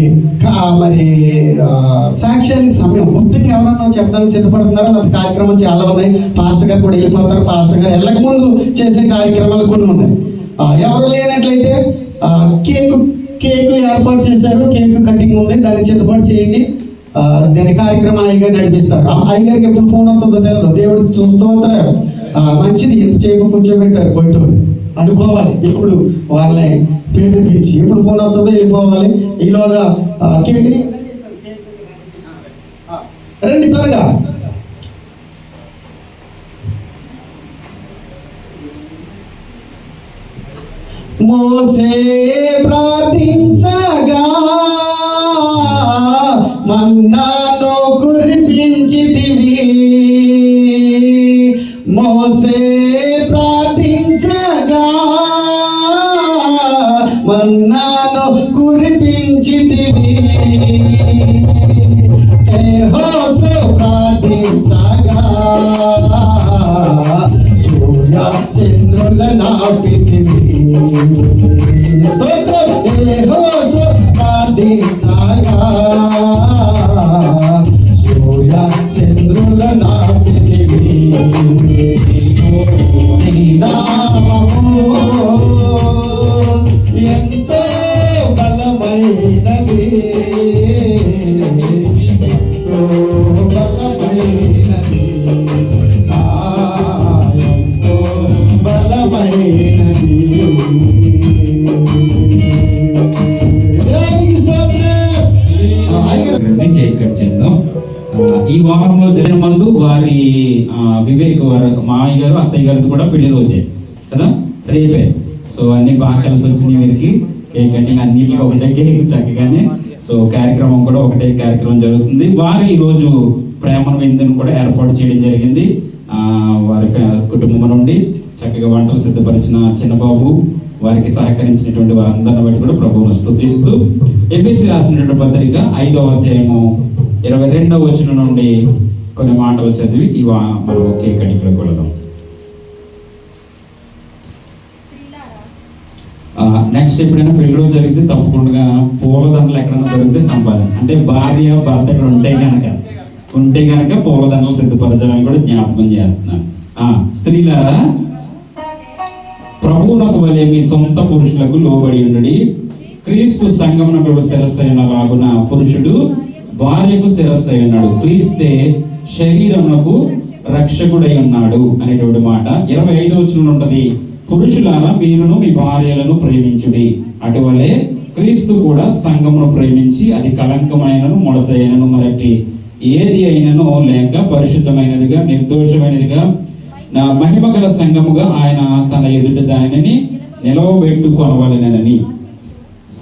సాక్ష్యానికి సమయం గుర్తుకి ఎవరన్నా చెప్పడానికి సిద్ధపడుతున్నారో అది కార్యక్రమాలు చాలా ఉన్నాయి. పాస్టర్ గారు కూడా వెళ్ళిపోతారు. పాస్టర్ గారు వెళ్ళక ముందు చేసే కార్యక్రమాలు కొన్ని ఉన్నాయి. ఎవరు లేనట్లయితే కేక్ ఏర్పాటు చేశారు, కేక్ కటింగ్ ఉంది, దాన్ని సిద్ధపాటు చేయండి. దాని కార్యక్రమాలు అయ్యగారు నడిపిస్తారు. అయ్యగారికి ఎప్పుడు ఫోన్ అవుతుందో తెలియదు. దేవుడికి స్తోత్రం. మంచిది, ఎంత చేయకు కూర్చోబెట్టారు బయట అనుకోవాలి. ఎప్పుడు వాళ్ళని ప్రేరేపించి ఎప్పుడు ఫోన్ అవుతుందో వెళ్ళిపోవాలి. ఈలోగా కేక్ని రండి త్వరగా. మోసే ప్రార్థించగా మన్నాను కురిపించితివి, మోసే ప్రార్థించగా మన్నాను కురిపించితివి, యెహోవా ప్రార్థించగా సూర్య చంద్రుల నాపితివి, స్తోత్రం. యెహోవా ప్రార్థించగా సూర్య చంద్రుల నాపితివి, నీ నామము ఎంతో బలమైనది, ఎంతో బలమైనది, ఎంతో బలమైనది. కేక్ కట్ చేద్దాం. ఈ వారంలో జరిగిన మందు వారి వివేక్ వారి మామయ్య గారు అత్తయ్య గారితో కూడా పెళ్లి రోజే కదా, రేపే. సో అన్ని బాగా కలిసి వచ్చినాయి వీరికి. కేక్ కటింగ్ అన్నిటికీ ఒకటే కేక్ చక్కగానే. సో కార్యక్రమం కూడా ఒకటే కార్యక్రమం జరుగుతుంది. వారు ఈరోజు ప్రేమ విందును కూడా ఏర్పాటు చేయడం జరిగింది. వారి కుటుంబం నుండి చక్కగా వంటలు సిద్ధపరిచిన చిన్నబాబు, వారికి సహకరించినటువంటి వారందరిని బట్టి కూడా ప్రభువును స్తుతిస్తూ ఎఫెసీ రాసినటువంటి పత్రిక 5వ అధ్యాయము 22వ వచనం నుండి కొన్ని మాటలు చదివి మనం కేక్ కటింగ్లోకి వెళదాం. నెక్స్ట్ ఎప్పుడైనా పెళ్లి రోజు జరిగితే తప్పకుండా పూలదండలు ఎక్కడైనా దొరికితే సంపాదన, అంటే భార్య భర్త ఇక్కడ ఉంటే కనుక పూలదండలు సిద్ధపరచాలని కూడా జ్ఞాపకం చేస్తున్నాను. స్త్రీలారా ప్రభువునకు వలె మీ సొంత పురుషులకు లోబడి ఉండి, క్రీస్తు సంఘమునకు శిరస్సైన లాగున పురుషుడు భార్యకు శిరస్సై ఉన్నాడు, క్రీస్తే శరీరమునకు రక్షకుడై ఉన్నాడు అనేటువంటి మాట 25వ వచనంలో ఉంటది. పురుషులారా మీరును మీ భార్యలను ప్రేమించుడి, అటువలే క్రీస్తు కూడా సంఘమును ప్రేమించి అది కళంకమైనను ముడతైనను మరటి ఏది అయినను లేక పరిశుద్ధమైనదిగా నిర్దోషమైనదిగా నా మహిమ గల సంఘముగా ఆయన తన ఎదుట దానిని నిలవబెట్టుకొనవలెనని.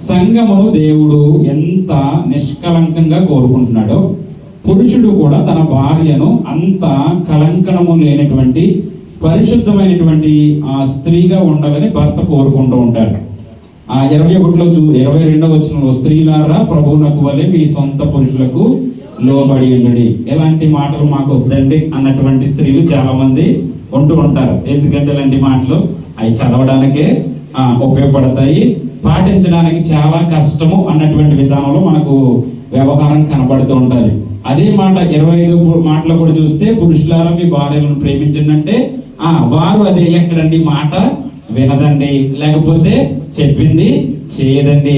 సంఘమును దేవుడు ఎంత నిష్కలంకంగా కోరుకుంటున్నాడో పురుషుడు కూడా తన భార్యను అంత కళంకణము లేనటువంటి పరిశుద్ధమైనటువంటి స్త్రీగా ఉండాలని భర్త కోరుకుంటూ ఉంటాడు. 21లో 22వ వచనంలో స్త్రీలారా ప్రభువునకు వలె మీ సొంత పురుషులకు లోబడి ఉండండి. ఎలాంటి మాటలు మాకు వద్దండి అన్నటువంటి స్త్రీలు చాలా మంది ఉంటూ ఉంటారు. ఎందుకంటే ఇలాంటి మాటలు అవి చదవడానికే ఉపయోగపడతాయి, పాటించడానికి చాలా కష్టము అన్నటువంటి విధానంలో మనకు వ్యవహారం కనపడుతూ ఉంటుంది. అదే మాట 25 మాటలో కూడా చూస్తే పురుషులారా మీ భార్యలను ప్రేమించండి అంటే వారు అదే ఎక్కడండి మాట వినదండి, లేకపోతే చెప్పింది చేయదండి,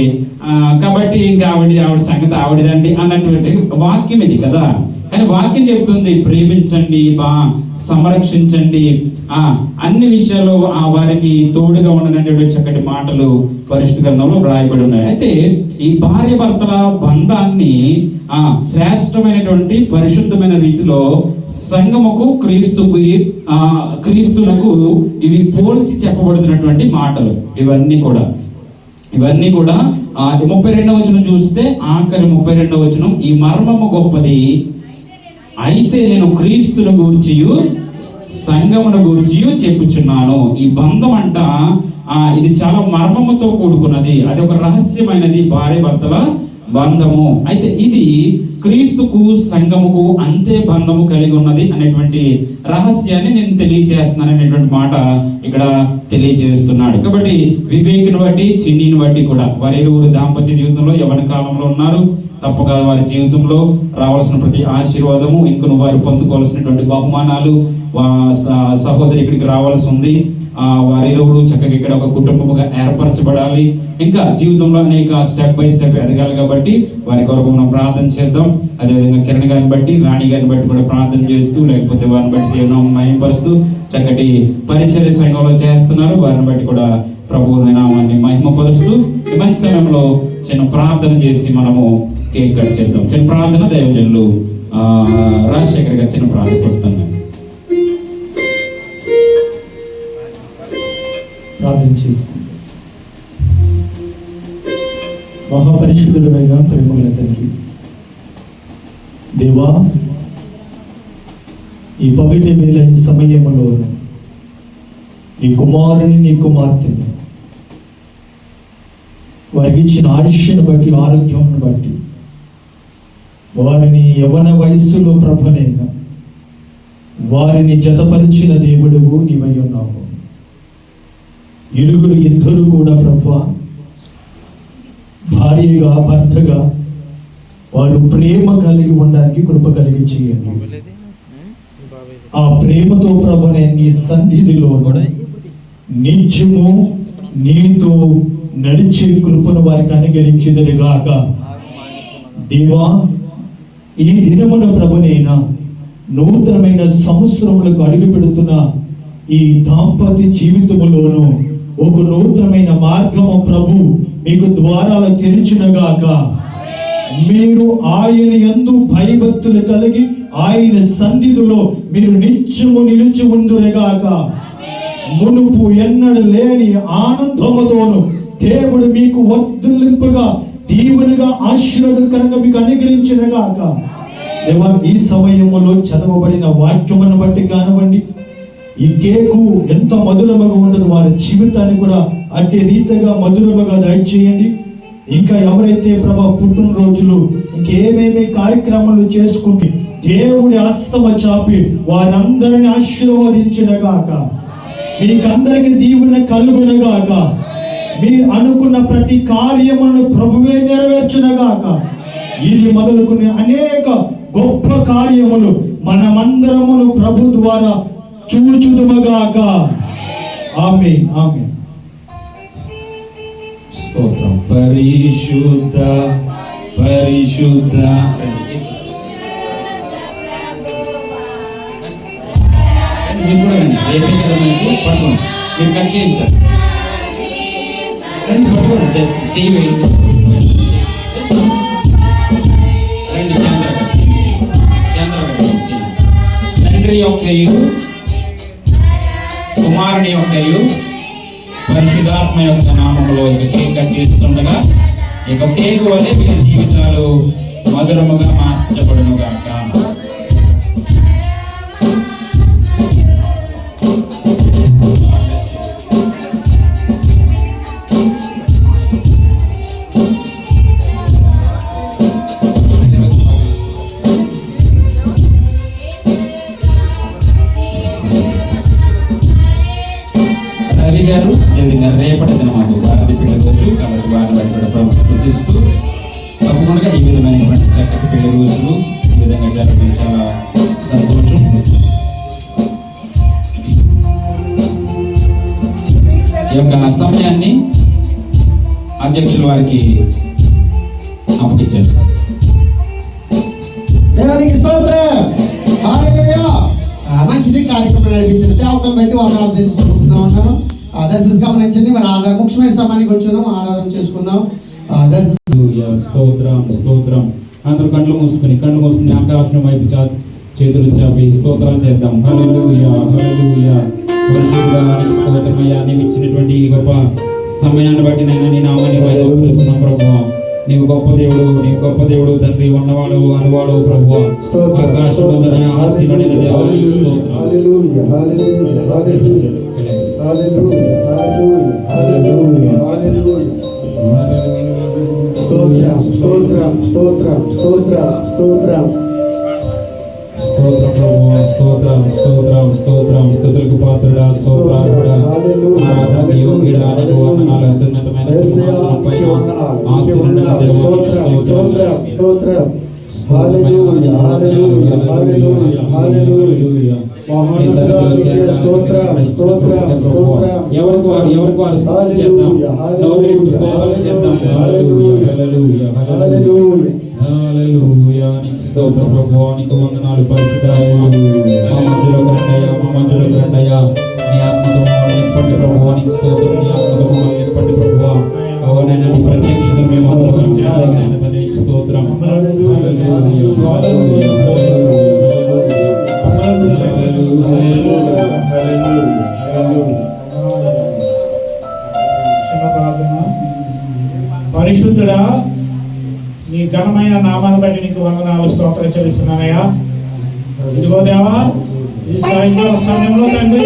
కాబట్టి ఇంకా ఆవిడ సంగతి ఆవిడదండి అన్నటువంటి వాక్యం ఇది కదా. కానీ వాక్యం చెప్తుంది ప్రేమించండి, సంరక్షించండి, అన్ని విషయాల్లో వారికి తోడుగా ఉండనటువంటి చక్కటి మాటలు పరిశుద్ధ గ్రంథంలో వ్రాయబడి ఉన్నాయి. అయితే ఈ భార్య భర్తల బంధాన్ని శ్రేష్టమైనటువంటి పరిశుద్ధమైన రీతిలో సంఘముకు క్రీస్తునకు ఇవి పోల్చి చెప్పబడుతున్నటువంటి మాటలు ఇవన్నీ కూడా 32వ వచనం చూస్తే ఆఖరి 32వ వచనం, ఈ మర్మము గొప్పది, అయితే నేను క్రీస్తును గూర్చియు సంఘమును గూర్చియు చెప్పుచున్నాను. ఈ బంధం అంట ఇది చాలా మర్మముతో కూడుకున్నది, అది ఒక రహస్యమైనది భార్య భర్తల బంధము. అయితే ఇది క్రీస్తుకు సంఘముకు అంతే బంధము కలిగి ఉన్నది అనేటువంటి రహస్యాన్ని నేను తెలియజేస్తున్నాను అనేటువంటి మాట ఇక్కడ తెలియజేస్తున్నాడు. కాబట్టి వివేకుని బట్టి చిన్నీని బట్టి కూడా వారి ఇరువురు దాంపత్య జీవితంలో యవ్వన కాలంలో ఉన్నారు. తప్పక వారి జీవితంలో రావాల్సిన ప్రతి ఆశీర్వాదము, ఇంకను వారు పొందుకోవాల్సినటువంటి బహుమానాలు, సహోదరి ఇక్కడికి రావాల్సి ఉంది. వారిరువురు చక్కగా ఇక్కడ ఒక కుటుంబముగా ఏర్పరచబడాలి, ఇంకా జీవితంలో అనేక స్టెప్ బై స్టెప్ ఎదగాలి. కాబట్టి వారి కొరకు మనం ప్రార్థన చేద్దాం. అదేవిధంగా కిరణ్ గారిని బట్టి, రాణి గారిని బట్టి కూడా ప్రార్థన చేస్తూ, లేకపోతే వారిని బట్టి దేవుని మహిమపరుస్తూ చక్కటి పరిచర్య సంఘంలో చేస్తున్నారు. వారిని బట్టి కూడా ప్రభువుని నామాన్ని మహిమపరుస్తూ ఈ మంచి సమయంలో చిన్న ప్రార్థన చేసి మనము కేక్ కట్ చేద్దాం. చిన్న ప్రార్థన దైవజనులు రాజశేఖర్ గారు చిన్న ప్రార్థన పెడుతున్నారు. ప్రార్థన చేసుకుంటాం. మహాపరిశుద్ధుడైన ప్రేమగల తండ్రి దేవా, ఈ పగటి వేళ ఈ సమయంలో నీ కుమారుని నీ కుమార్తెని వారికి ఇచ్చిన ఆయుష్ను బట్టి, ఆరోగ్యంను బట్టి, వారిని యవ్వన వయస్సులో ప్రభునైనా వారిని జతపరిచిన దేవుడువు నీవై ఉన్నావు. ఇద్దరు కూడా ప్రభువా భార్యగా భర్తగా వారు ప్రేమ కలిగి ఉండడానికి కృప కలిగి చేయండి. ఆ ప్రేమతో ప్రభునే నీ సన్నిధిలో నిత్యము నీతో నడిచే కృపను వారికి అనుగ్రహించుదురుగాక. దేవా, ఈ దినమున ప్రభునైనా నూతనమైన సంవత్సరములకు అడుగు పెడుతున్న ఈ దాంపత్య జీవితములోను ఒక నూతనమైన మార్గము ప్రభు మీకు ద్వారాలు తెరిచినగాక. మీరు ఆయన యందు భయభక్తులు కలిగి ఆయన సన్నిధిలో మీరు నిత్యము నిలిచి ఉందురుగాక. మునుపు ఎన్నడు లేని ఆనందముతోను దేవుడు మీకు వర్ధిల్లింపగా దీవెనగా ఆశీర్వాదకరంగా మీకు అనుగ్రహించినగాక. దేవా, ఈ సమయములో చదవబడిన వాక్యమును బట్టి కానివ్వండి, ఈ కేకు ఎంత మధురముగా ఉండదు, వారి జీవితాన్ని కూడా అట్టి రీతిగా మధురముగా దయచేయండి. ఇంకా ఎవరైతే ప్రభా పుట్టినరోజులు ఇంకేమేమి కార్యక్రమాలు చేసుకుంటే దేవుడి హస్తమ చాపి వారందరిని ఆశీర్వదించినగాక. మీకందరికి దీవెన కలుగునగాక. మీరు అనుకున్న ప్రతి కార్యమును ప్రభువే నెరవేర్చునగాక. ఇది మొదలుకునే అనేక గొప్ప కార్యములు మనమందరమును ప్రభు ద్వారా చూచుదుమగాక. ఆమేన్, ఆమేన్. స్తోత్రం. పరిశుద్ధ పరిశుద్ధ మీరు కూడా రండి. రేపే కదా మనకి పట్టుకోండి. మీరు కట్ చేయండి సార్. రండి, పట్టుకోండి. జస్ట్ చేయి వేయండి. రండి, కేంద్ర తండ్రి యొక్కయు కుమారుని యొక్కయు పరిశుద్ధాత్మ యొక్క నామములో ఇక కేక్ కట్ చేస్తుండగా ఇక కేక్ వల్లే మీ జీవితాలు మధురముగా మార్చబడును గాక. రవి గారు రేపటి దినమాకు భారతి పెళ్లి రోజు కాబట్టి వారిని ప్రవర్తిస్తూ తప్పకుండా ఈ విధమైనటువంటి చక్కటి పెళ్లి రోజులు ఈ విధంగా జరగడం చాలా సంతోషం. ఈ యొక్క సమయాన్ని అధ్యక్షుల వారికి అప్పగించారు. దేవునికి స్తోత్రం. హల్లెలూయా. మంచిది కార్యక్రమం నడిపించిన సేవకులను బట్టి వందనాలు తెలుసుకుంటున్నా ఉన్నాను. దయచేసి గమనించండి. మరి ముఖ్యమైన సమయానికి వచ్చేద్దాం, ఆరాధన చేసుకుందాం. స్తోత్రం స్తోత్రం. అందరూ కళ్ళు మూసుకుని ఆకాశం వైపు చేతులు చాపి స్తోత్రాలు చేద్దాం. హల్లెలూయా, హల్లెలూయా. పరిశుద్ధానికి స్తోత్రమయ్యా. నీవు ఇచ్చినటువంటి ఈ గొప్ప సమయాన్ని బట్టి నీ నామాన్ని వైద్యుస్తున్నాం ప్రభువా. నీవు గొప్ప దేవుడు తండ్రి, ఉన్నవాడు అనువాడు ప్రభువా. ఆకాశమందున ఆశీర్వదించిన దేవానికి స్తోత్రం. హల్లెలూయా, హల్లెలూయా, హల్లెలూయా, హల్లెలూయా, హల్లెలూయా, హల్లెలూయా. స్తోత్రం, స్తోత్రం, స్తోత్రం, స్తోత్రం, స్తోత్రం. స్తోత్రం ప్రభువా, స్తోత్రం స్తోత్రం స్తోత్రం. స్తుతులకు పాత్రుడా, స్తోత్రార్హుడా, ఆరాధనకు యోగ్యుడా, నీకు వందనాలు. అత్యున్నతమైన సింహాసనం పైన ఆసీనుడైన దేవానికి స్తోత్రం. స్తోత్రం. హల్లెలూయా, హల్లెలూయా, హల్లెలూయా, హల్లెలూయా. ఎవరికి వారు స్తోత్రం చేద్దాం. నోరేపు స్తోత్రం చేద్దాం. హల్లెలూయా, హల్లెలూయా, హల్లెలూయా, హల్లెలూయా. స్తోత్రం ప్రభువా, నీకు వందనాలు. పరిశుద్ధుడా, మా మధ్యలోకి రండయ్యా. నీ ఆత్మతో మమ్మల్ని నింపండి ప్రభువా. నీకు స్తోత్రం. నీ ఆత్మతో మమ్మల్ని నింపండి ప్రభువా. అవునైనా నీ ప్రత్యక్షత మేము అందరం స్తోత్రం. హల్లెలూయా, హల్లెలూయా, పరిశుద్ధుడా, నీ ఘనమైన నామాన్ని బట్టి నీకు వందనాలు, స్తోత్రం చెల్లిస్తున్నానయ్యా. ఇదిగో దేవా, ఈ సాయంత్రం సమయంలో తండ్రి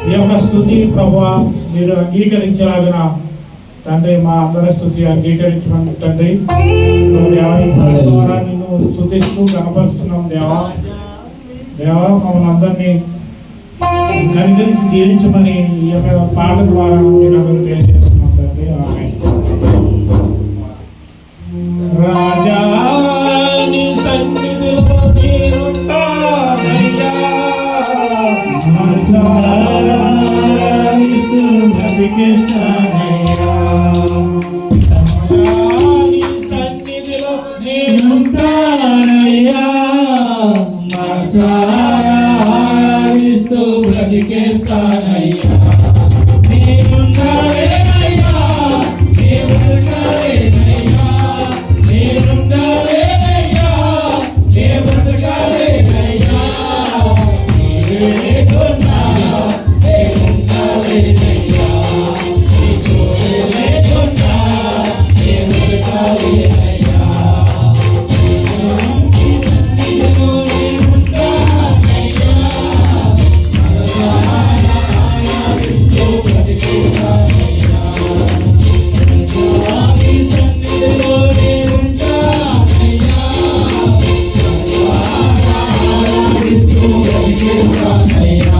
ఈ యొక్క స్తుతి ప్రభువా మీరు అంగీకరించలాగిన తండ్రి, మా అందరి స్తుతి అంగీకరించమని తండ్రి. దేవా, ఈ పాట ద్వారా నిన్ను స్తుతిస్తూ కనపరుస్తున్నాం దేవా. దేవా, మమ్మల్ని అందరినీ కనికరించి దీవించమని ఈ యొక్క పాట ద్వారా మీకు అందరూ తెలియజేస్తున్నాం తండ్రి. ఆమేన్. రాజా నీ సన్నిధిలో నేనుంటానయ్యా. బ్రతికిస్తానయ్యా. నీ సన్నిధిలో నేనుంటానయ్యా, మనసారా ఆరాధిస్తూ బ్రతికిస్తానయ్యా. నేనుండాలేనయ్యా, నీ బ్రతకాలేనయ్యా, నేనుండాలేనయ్యా, నీ బ్రతకాలేనయ్యా. నీవే లేకున్నా నేనుండాలేనయ్యా, నీ తోడే లేకున్నా నేను బ్రతకాలేనయ్యా. నీలో నేనుంటానయ్యా, మనసారా ఆరాధిస్తూ బ్రతికిస్తానయ్యా. నీ సన్నిధిలో నేనుంటానయ్యా, మనసారా ఆరాధిస్తూ బ్రతికిస్తానయ్యా.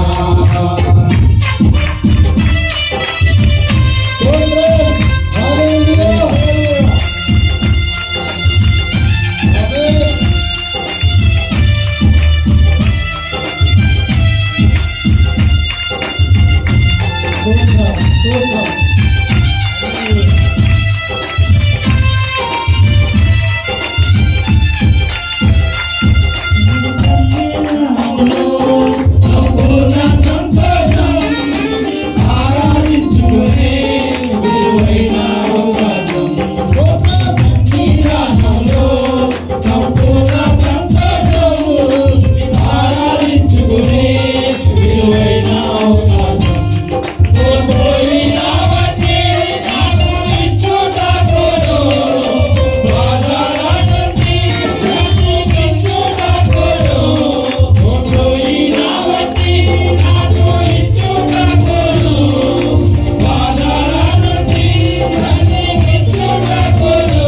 సంపూర్ణ సంతోషం ఆరాధించుకునే విలువైన అవకాశం. సన్నిధానంలో సంపూర్ణ సంతోషం ఆరాధించుకునే విలువైన అవకాశం. కోల్పోయినవన్నీ నాకు ఇచ్చుటకును, బాధల నుండి బ్రతికించుటకును. కోల్పోయినవన్నీ నాకు ఇచ్చుటకును, బాధల నుండి బ్రతికించుటకును.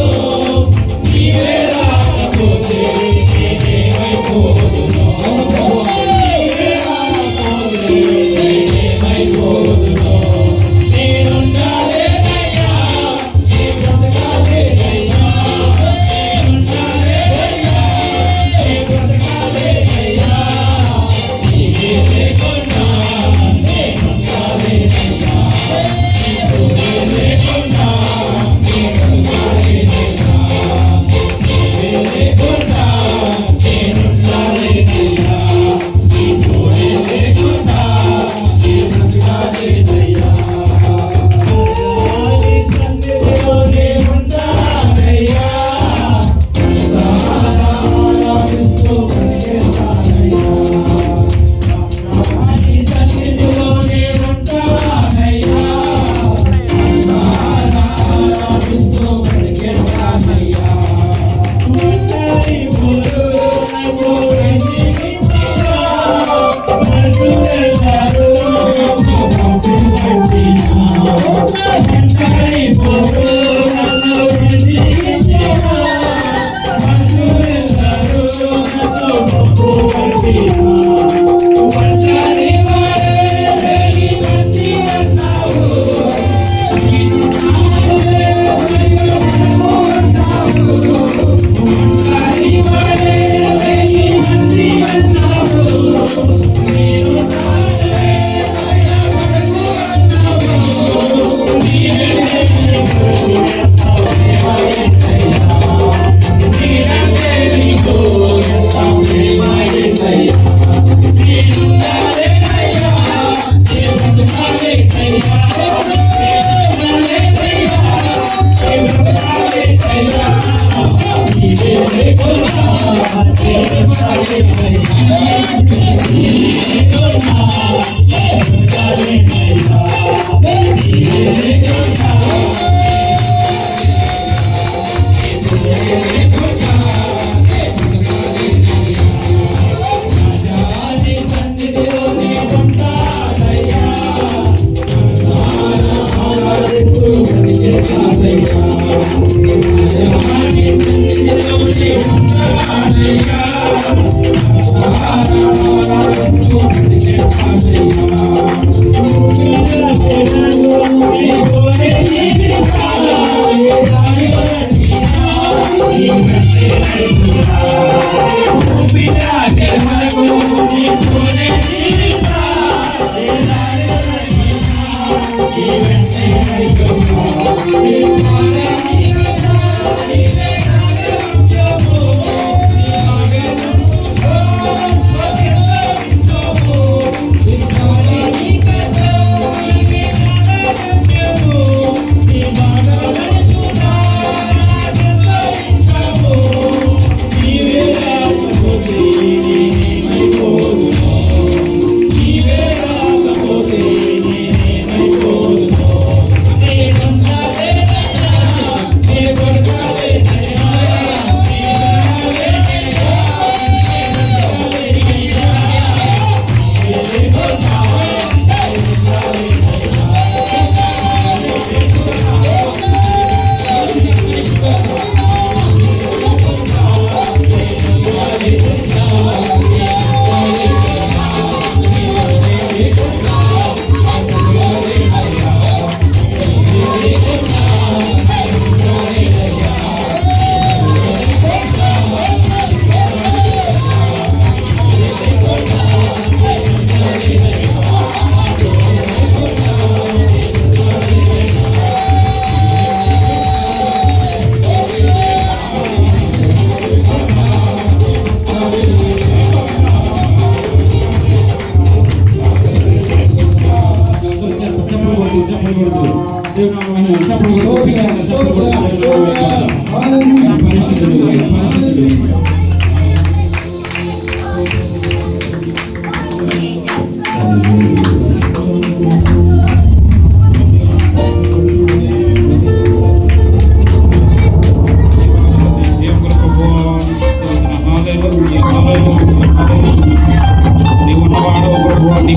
నీవే రాకపోతే నేనేమైపోదును, నీవే రాకపోతే నేనేమైపోదును. నేనుండాలేనయ్యా, నీ బ్రతకాలేనయ్యా, నేనుండాలేనయ్యా, నీ బ్రతకాలేనయ్యా. నీవే లేకున్నా నేనుండాలేనయ్యా, నీ తోడే లేకున్నా నేను బ్రతకాలేనయ్యా. నీవే లేకున్నా నేనుండాలేనయ్యా, నీ తోడే లేకున్నా నేను బ్రతకాలేనయ్యా. నీ సన్నిధిలో నేనుంటానయ్యా, మనసారా ఆరాధిస్తూ బ్రతికిస్తానయ్యా. నీ సన్నిధిలో నేనుంటానయ్యా, మనసారా ఆరాధిస్తూ బ్రతికిస్తానయ్యా. ఒంటరి పోరు నాకు వెతికించినా, మనుషులెల్లరూ నన్ను పంపిపట్టినా. ఒంటరి పోరు నన్ను వెతికించినా, మనుషులెల్లరూ నన్ను పంపిపట్టినా. ఒంటరి వాడే వెయ్యి మంది అన్నావు, నీవు నాలుగే మహిమపడము అన్నావు. ఒంటరి వాడే వెయ్యి మంది అన్నావు, నీవు నాలుగే మహిమపడము అన్నావు. నీవే నీకు ఎంత ప్రేమయ్యా, నీరంటే నీకు ఎంత ప్రేమయ్యా. నేనుండాలేనయ్యా, నీ బ్రతకాలేనయ్యా, నేనుండాలేనయ్యా, నీ బ్రతకాలేనయ్యా. నీవే లేకున్నా నేను బ్రతకాలేనయ్యా, నీవే లేకున్నా నేను బ్రతకాలేనయ్యా. నీవే లేకున్నా రాజాని సన్నిధిలో నేనుంటానయ్యా, మనసారా ఆరాధిస్తూ బ్రతికిస్తానయ్యా. రాజాని సన్నిధిలో నేనుంటానయ్యా, మనసారా ఆరాధిస్తూ బ్రతికిస్తానయ్యా. నీతోనే జీవిస్తాను, ఏ దారిలో నడిచినా నీ వెంటే నడుచుతా. ఊపిరాగే వరకు నీతోనే జీవిస్తా, ఏ దారిలో నడిచినా నీ వెంటే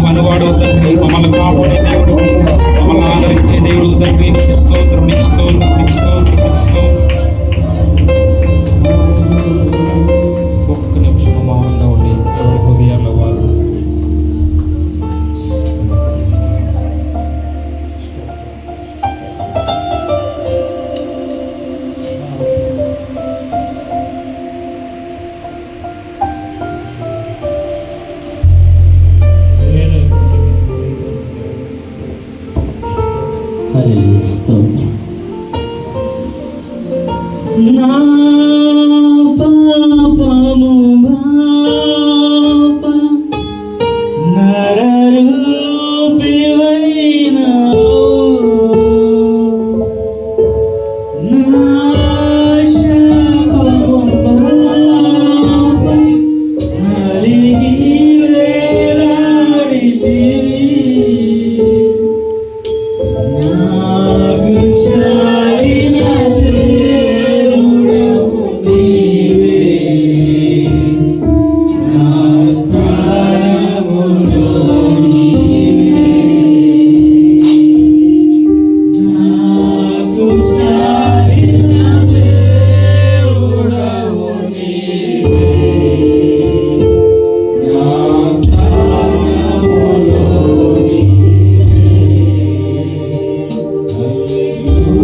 మనవాడు తండ్రి, మమ్మల్ని కాపాడే దేవుడు, మమ్మల్ని ఆదరించే దేవుడు తండ్రి, నీకు స్తోత్రం, నీకు స్తోత్రం, నీకు స్తోత్రం, నీకు స్తోత్రం. ఒక్క నిమిషం మౌనంగా ఉండి ఎవరి హృదయాల్లో వారు హల్లెలూయా, స్తోత్రం. నా పాపము బాప నరరూపివైనావు, నా శాపము బాప నలిగి వేలాడితివి, నాకు చాలిన దేవుడవు నీవే, నా స్థానములో నీవే, నాకు చాలిన దేవుడవు నీవే, నా స్థానములో నీవే. నన్ను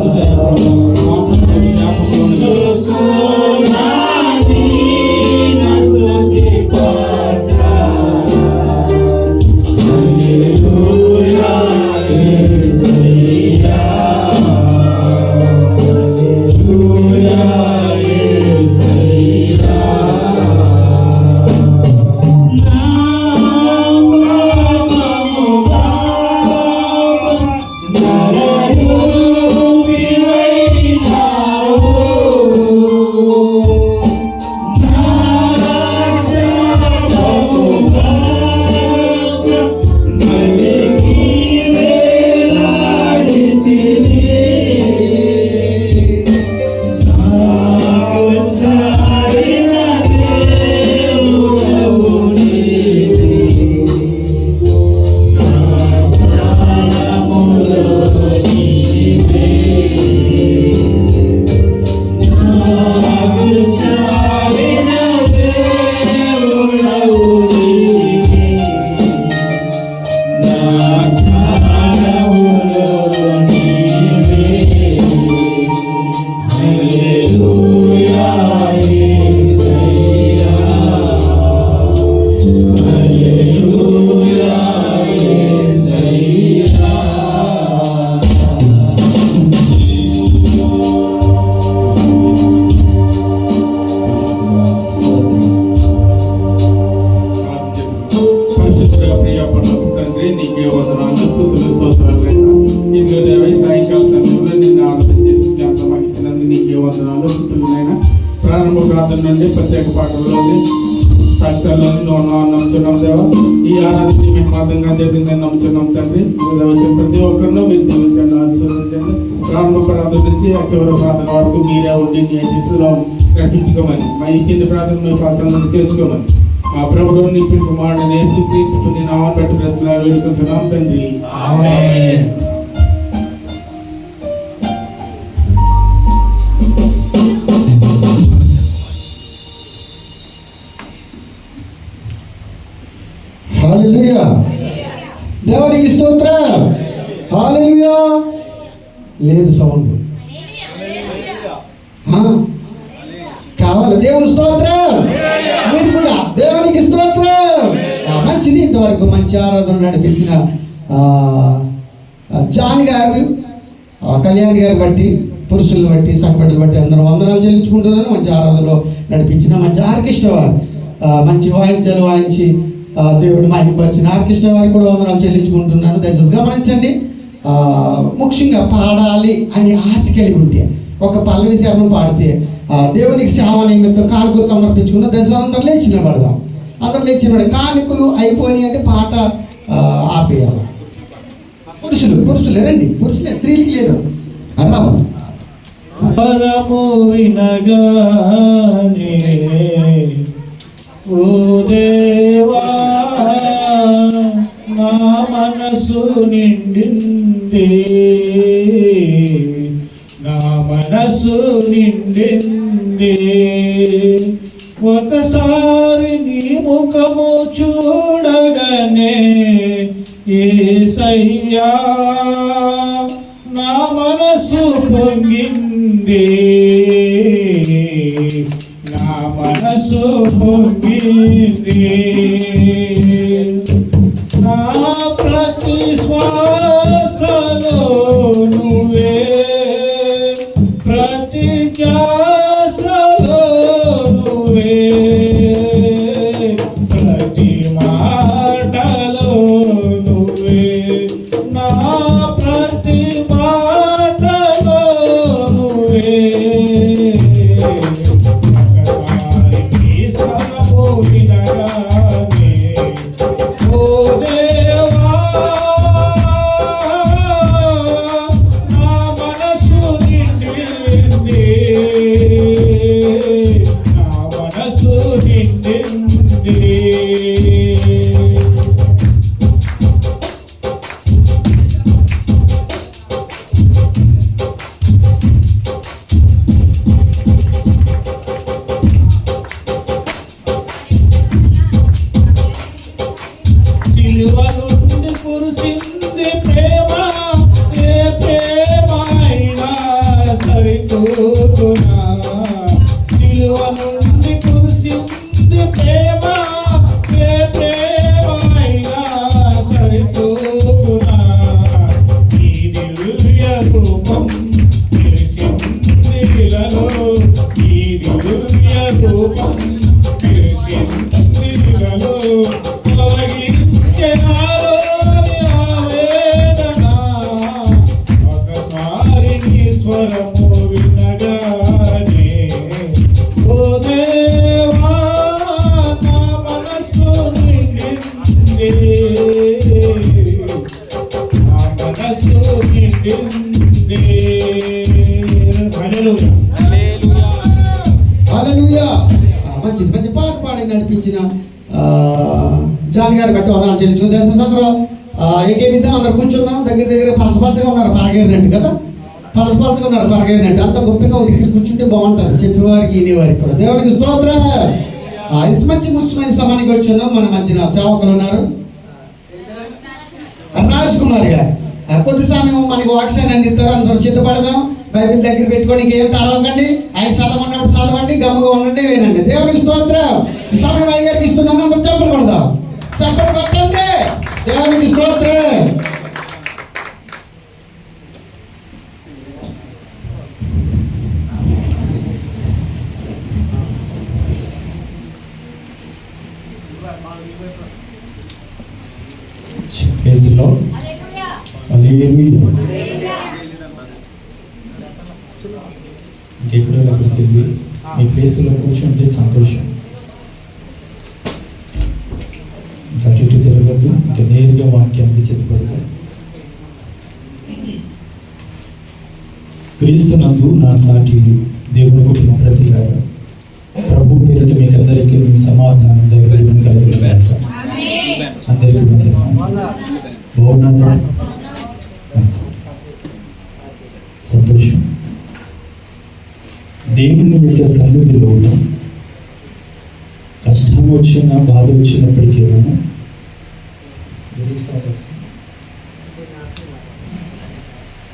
హృదయపూర్వకంగా ఎందుకు దయపడవు? మాటలు జ్ఞాపకంలో ఉన్నది. పరిశుద్ధ ప్రియ పరలోక తండ్రి, నీకే వందనాలు, స్తుతులు, స్తోత్రాలు నాయనా. ఇదిగో దేవా, ఈ సాయంకాల సమయంలో నిన్ను ఆరాధన చేసి జ్ఞాపకం ఇచ్చినందుకు నీకే వందనాలు, స్తుతులు నాయనా. ప్రారంభ ప్రార్థన నుండి ప్రత్యేక పాటల్లోని సాక్ష్యాల్లోని నమ్ముతున్నాం దేవా. ఈ ఆరాధన మేము మాదంగా జరిగిందని నమ్ముతున్నాం తండ్రి. ఇదిగో వచ్చిన ప్రతి ఒక్కరిలో మీరు జీవించండి, ఆశీర్వదించండి. ప్రారంభ ప్రార్థన నుంచి ఆ చివరి ప్రార్థన వరకు మీరే ఉండి నీ శిస్తులో నడిపించుకోమని, మా ఈ చిన్న ప్రార్థన మేము ప్రార్థన చేర్చుకోమని మా ప్రభువు నీ కుమారుడు యేసుక్రీస్తు నీ నామమున బట్టి బ్రతిమాలి వేడుకుంటున్నాం తండ్రి. ఆమేన్. హల్లెలూయా, దేవునికి స్తోత్రం. హల్లెలూయా. లేదు సౌండ్ దేవుని స్తోత్రం. మీరు కూడా దేవునికి స్తోత్రం. మంచిది. ఇంతవరకు మంచి ఆరాధన నడిపించిన జాన్ గారు, కళ్యాణ్ గారు బట్టి, పురుషులను బట్టి, సంఘటనలు బట్టి అందరూ వందనాలు చెల్లించుకుంటున్నాను. మంచి ఆరాధనలో నడిపించిన మంచి ఆర్కెస్ట్రా వారు, మంచి వాయిద్యాలు వాయించి దేవుడు మహిమపరిచిన ఆర్కెస్ట్రా వారికి కూడా వందనాలు చెల్లించుకుంటున్నాను. దయచేసి గమనించండి. ముఖ్యంగా పాడాలి అని ఆశ కలిగి ఉంటే, ఒక పల్లవి శరణం పాడితే దేవునికి సేవ నిమిత్తం కానుకలు సమర్పించుకున్న దశ అందరు లేచి నిలబడదాం. అందరు లేచి నిలబడి కానుకలు అయిపోయినాయి అంటే పాట ఆపేయాలి. పురుషులు రండి, పురుషులే, స్త్రీలకి లేదు. రావాలి. పరము వినగానే ఓ దేవా నా మనసు నిండింది, నా మనసు నిండింది. ఒకసారి నీ ముఖము చూడగానే యేసయ్యా నా మనసు పొంగింది, నా మనసు పొంగింది. నా ప్రతి శ్వాసలో నువ్వే, ప్రతి శ్వాసలో నువ్వే, ప్రతి మాటలో నువ్వే, నా ప్రతి మాటలో నువ్వే. ఒకసారి నీ స్వరము వినగానే ఓ దేవా నా మనసు నిండింది, నా మనసు నిండింది. సిలువ నుండి కురిసింది ప్రేమ, ఏ ప్రేమ అయినా సరితూగునా. సిలువ నుండి కురిసింది ప్రేమ, ఏ ప్రేమ అయినా సరితూగునా. ఈ దివ్య రూపం తెలిసింది ఇలలో, ఈ దివ్య రూపం తెలిసింది ఇలలో. తొలగించే నాలోని ఆవేదన, ఒకసారి నీ స్వరము వినగానే ఓ దేవా నా మనసు నిండింది, నా మనసు నిండింది. హల్లెలూయా. హల్లెలూయా. మంచిది. మంచి పాట పాడి నడిపించిన జాన్ గారు బట్టి వందనాలు చెల్లించుకుని దేశంలో ఏకేమిద్దాం. అందరు కూర్చున్నాం. దగ్గర పలసపలసగా ఉన్నారు, పరగేరినట్టు కదా, పలసపలసగా ఉన్నారు, పరగేరినట్టు. అంత గొప్పగా దగ్గర కూర్చుంటే బాగుంటుంది, చెప్పేవారికి వినేవారికి కూడా. దేవునికి స్తోత్రం. మంచి ముఖ్యమైన సమయానికి వచ్చున్నాం. మన మధ్యన సేవకులు ఉన్నారు. రాజ్ కుమార్ గారు కొద్ది సమయం మనకు వాక్యాన్ని అందిస్తారు. అందరూ సిద్ధపడదాం. బైబిల్ దగ్గర పెట్టుకొని ఏం తడవకండి. ఆయన చదవన్నప్పుడు చదవండి, గమ్ముగా ఉండండి, వినండి. దేవునికి స్తోత్రం. ఈ సమయం అయ్యారికి ఇస్తున్నాను. అందరూ చప్పలు కొడదాం, చప్పలు పట్టండి. దేవునికి స్తోత్రం. ఇంకెక్కడో అక్కడికి వెళ్ళి మీ ప్లేస్లో కూర్చుంటే సంతోషం. ఇంకా అటు ఇటు తిరగద్దు. ఇంకా నేరుగా వాక్యానికి చేతపడదు. క్రీస్తునందు నా సాటి దేవుని కుటుంబం ప్రతిలాగా ప్రభు పేరుట మీకు అందరికీ మీ సమాధానం దైవం కలుగుగాక. అందరికీ బాగున్నారా? సంతోషం. దేవుని యొక్క సన్నిధిలో కష్టం వచ్చినా, బాధ వచ్చినప్పటికీ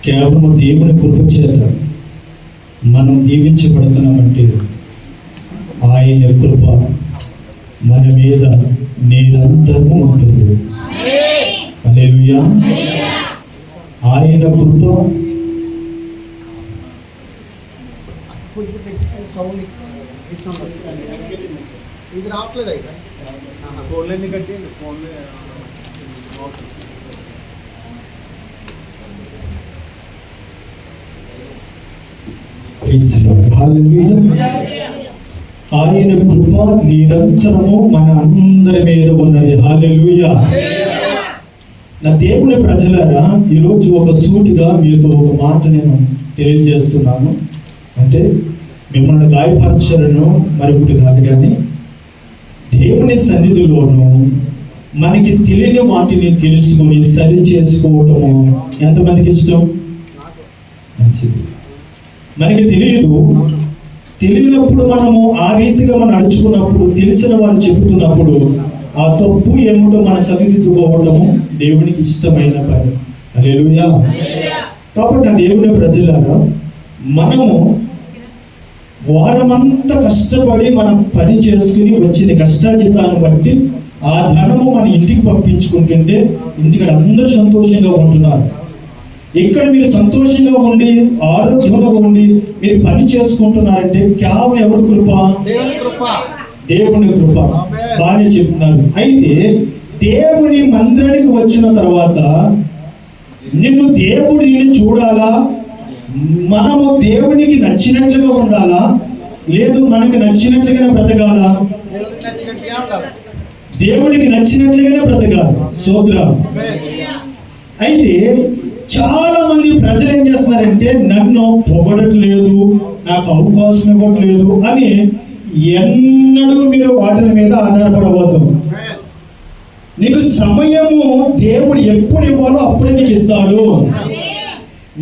కేవలం దేవుని కృప చేత మనం దీవించబడుతున్నామంటే ఆయన కృప మన మీద నిరంతరము ఉంటుంది. హల్లెలూయా. ఆయన కృప ఇది రావట్లేదు అయితే ఫోన్లన్నీ కట్టేయండి. ఫోన్లే ఆయన కృప నిరంతరము మన అందరి మీద ఉన్నది. హల్లెలూయా. నా దేవుని ప్రజలారా, ఈరోజు ఒక సూటిగా మీతో ఒక మాట నేను తెలియజేస్తున్నాను. అంటే మిమ్మల్ని గాయపరచలను మరొకటి కాదు, కానీ దేవుని సన్నిధిలోనూ మనకి తెలియని వాటిని తెలుసుకొని సరి చేసుకోవటము ఎంతమందికి ఇష్టం? మంచిది. మనకి తెలియనప్పుడు మనము ఆ రీతిగా మనం నడుచుకున్నప్పుడు, తెలిసిన వారు చెబుతున్నప్పుడు ఆ తప్పు ఏమిటో మనం సరిదిద్దుకోవటము దేవునికి ఇష్టమైన పని. హల్లెలూయా. కాబట్టి ఆ దేవుని ప్రజలారా, మనము వారమంతా కష్టపడి మనం పని చేసుకుని వచ్చిన కష్టాజితాన్ని బట్టి ఆ ధనము మన ఇంటికి పంపించుకుంటుంటే ఇంటికి అందరూ సంతోషంగా ఉంటున్నారు. ఇక్కడ మీరు సంతోషంగా ఉండి ఆరోగ్యంగా ఉండి మీరు పని చేసుకుంటున్నారంటే కేవలం ఎవరి కృప? దేవుని కృప. బాగా చెప్తున్నారు. అయితే దేవుని మందిరానికి వచ్చిన తర్వాత దేవుడిని చూడాలా, మనము దేవునికి నచ్చినట్లుగా ఉండాలా, లేదు మనకు నచ్చినట్లుగానే బ్రతకాలా? దేవునికి నచ్చినట్లుగానే బ్రతకాలి. స్తోత్రం. అయితే చాలా మంది ప్రజలు ఏం చేస్తున్నారంటే, నన్ను పొగడట్లేదు, నాకు అవకాశం ఇవ్వట్లేదు అని ఎన్నడూ మీరు వాటి మీద ఆధారపడవద్దు. నీకు సమయము దేవుడు ఎప్పుడు ఇవ్వాలో అప్పుడే నీకు ఇస్తాడు.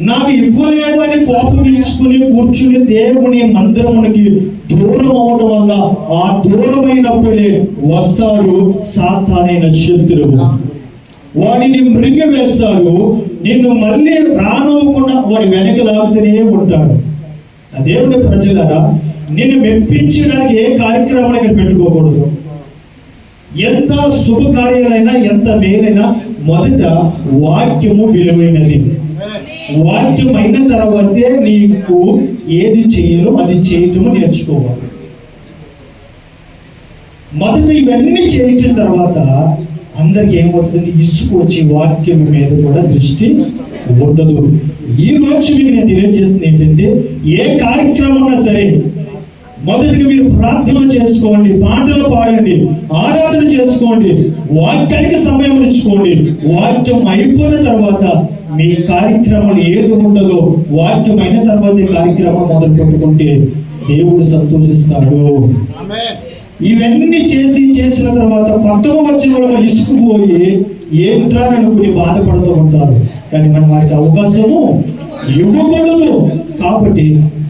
నాకు ఇవ్వలేదు అని కోపగించుకుని కూర్చుని దేవుని మందిరమునికి దూరం అవడం వల్ల ఆ దూరమైనప్పుడే వస్తారు సాతానైన శత్రువు. వాడిని మృంగి వేస్తాడు. నిన్ను మళ్ళీ రానివ్వకుండా వారి వెనక లాగుతూనే ఉంటాడు. ఆ దేవుని ప్రజలారా, నిన్ను మెప్పించడానికి ఏ కార్యక్రమాన్ని ఇక్కడ పెట్టుకోకూడదు. ఎంత శుభకార్యాలైనా ఎంత మేలైనా మొదట వాక్యము విలువైనది. వాక్యం అయిన తర్వాతే నీకు ఏది చేయాలో అది చేయటము నేర్చుకోవాలి. మొదట ఇవన్నీ చేయటం తర్వాత అందరికి ఏమవుతుందంటే ఇసుకు వచ్చి వాక్యం మీద కూడా దృష్టి ఉండదు. ఈ రోజు మీకు నేను తెలియజేస్తుంది ఏంటంటే, ఏ కార్యక్రమం ఉన్నా సరే మొదటిగా మీరు ప్రార్థన చేసుకోండి, పాటలు పాడండి, ఆరాధన చేసుకోండి, వాక్యానికి సమయం ఇచ్చుకోండి. వాక్యం అయిపోయిన తర్వాత మీ కార్యక్రమం ఏది ఉండదో వాక్యం అయిన తర్వాత ఈ కార్యక్రమం మొదలు పెట్టుకుంటే దేవుడు సంతోషిస్తాడు. ఇవన్నీ చేసిన తర్వాత కొత్తగా వచ్చిన వాళ్ళు ఇసుకుపోయి ఏంట్రా అనుకుని బాధపడుతూ ఉంటారు. కానీ మనం వారికి అవకాశము ఇవ్వకూడదు. కాబట్టి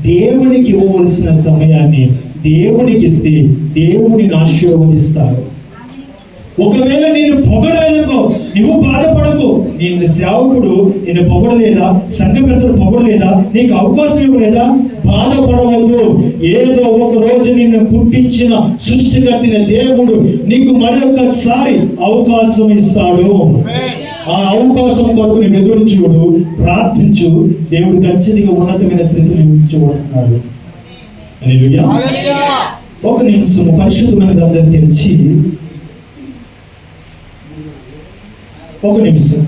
దేవునికి ఇవ్వవలసిన సమయాన్ని దేవునికి ఇస్తే దేవుడిని ఆశీర్వదిస్తాడు. ఒకవేళ నేను పొగడలేదనుకో, నువ్వు బాధపడకు. నిన్ను సేవకుడు నిన్ను పొగడలేదా, సంఘ పెద్దలు పొగడలేదా, నీకు అవకాశం ఇవ్వలేదా, బాధపడవద్దు. ఏదో ఒక రోజు నిన్ను పుట్టించిన సృష్టికర్తైన దేవుడు నీకు మరొకసారి అవకాశం ఇస్తాడు. ఆ అవకాశం కొరకు నువ్వు ఎదురు చూడు, ప్రార్థించు. దేవుడు ఖచ్చితంగా ఉన్నతమైన స్థితిని చూడుతున్నాడు. ఒక నిమిషం పరిశుద్ధమైన గ్రంథం తెరిచి, ఒక నిమిషం,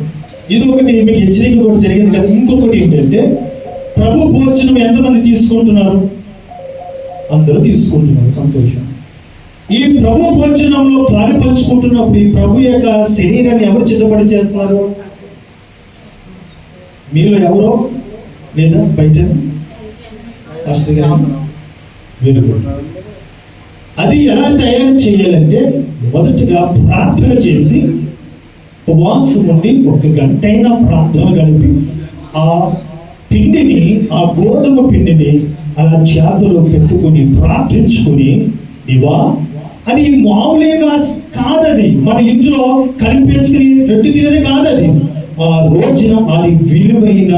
ఇది ఒకటి మీకు హెచ్చరిక కూడా జరిగింది కదా. ఇంకొకటి ఏంటంటే, ప్రభు భోజనం ఎంతమంది తీసుకుంటున్నారు? అందరూ తీసుకుంటున్నారు, సంతోషం. ఈ ప్రభు భోజనంలో పాలు పంచుకుంటున్నప్పుడు ఈ ప్రభు యొక్క శరీరాన్ని ఎవరు సిద్ధపడి చేస్తున్నారు? మీలో ఎవరో లేదా బయట? అది ఎలా తయారు చేయాలంటే, మొదటిగా ప్రార్థన చేసి ఉపవాసం ఉండి 1 గంటైనా ప్రార్థన గడిపి ఆ పిండిని, ఆ గోధుమ పిండిని అలా చేతుల్లో పెట్టుకుని ప్రార్థించుకుని, ఇవా అది మామూలుగా కాదది, మన ఇంట్లో కలిపేసుకుని రొట్టె తినేది కాదది. ఆ రోజున అది విలువైన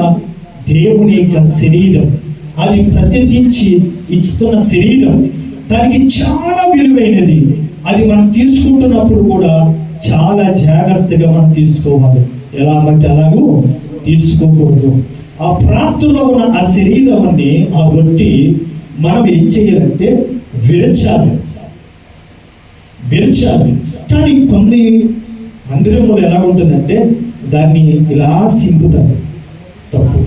దేవుని యొక్క శరీరం, అది ప్రతిష్ఠించి ఇస్తున్న శరీరం. దానికి చాలా విలువైనది. అది మనం తీసుకుంటున్నప్పుడు కూడా చాలా జాగ్రత్తగా మనం తీసుకోవాలి. ఎలా అంటే అలాగూ తీసుకోకూడదు. ఆ ప్రాప్తిలో ఉన్న ఆ శరీరాన్ని, ఆ రొట్టి మనం ఏం చేయాలంటే విరచాలి. కానీ కొన్ని మందిరంలో ఎలా ఉంటుందంటే దాన్ని ఇలా సింపుతారు. తప్పు.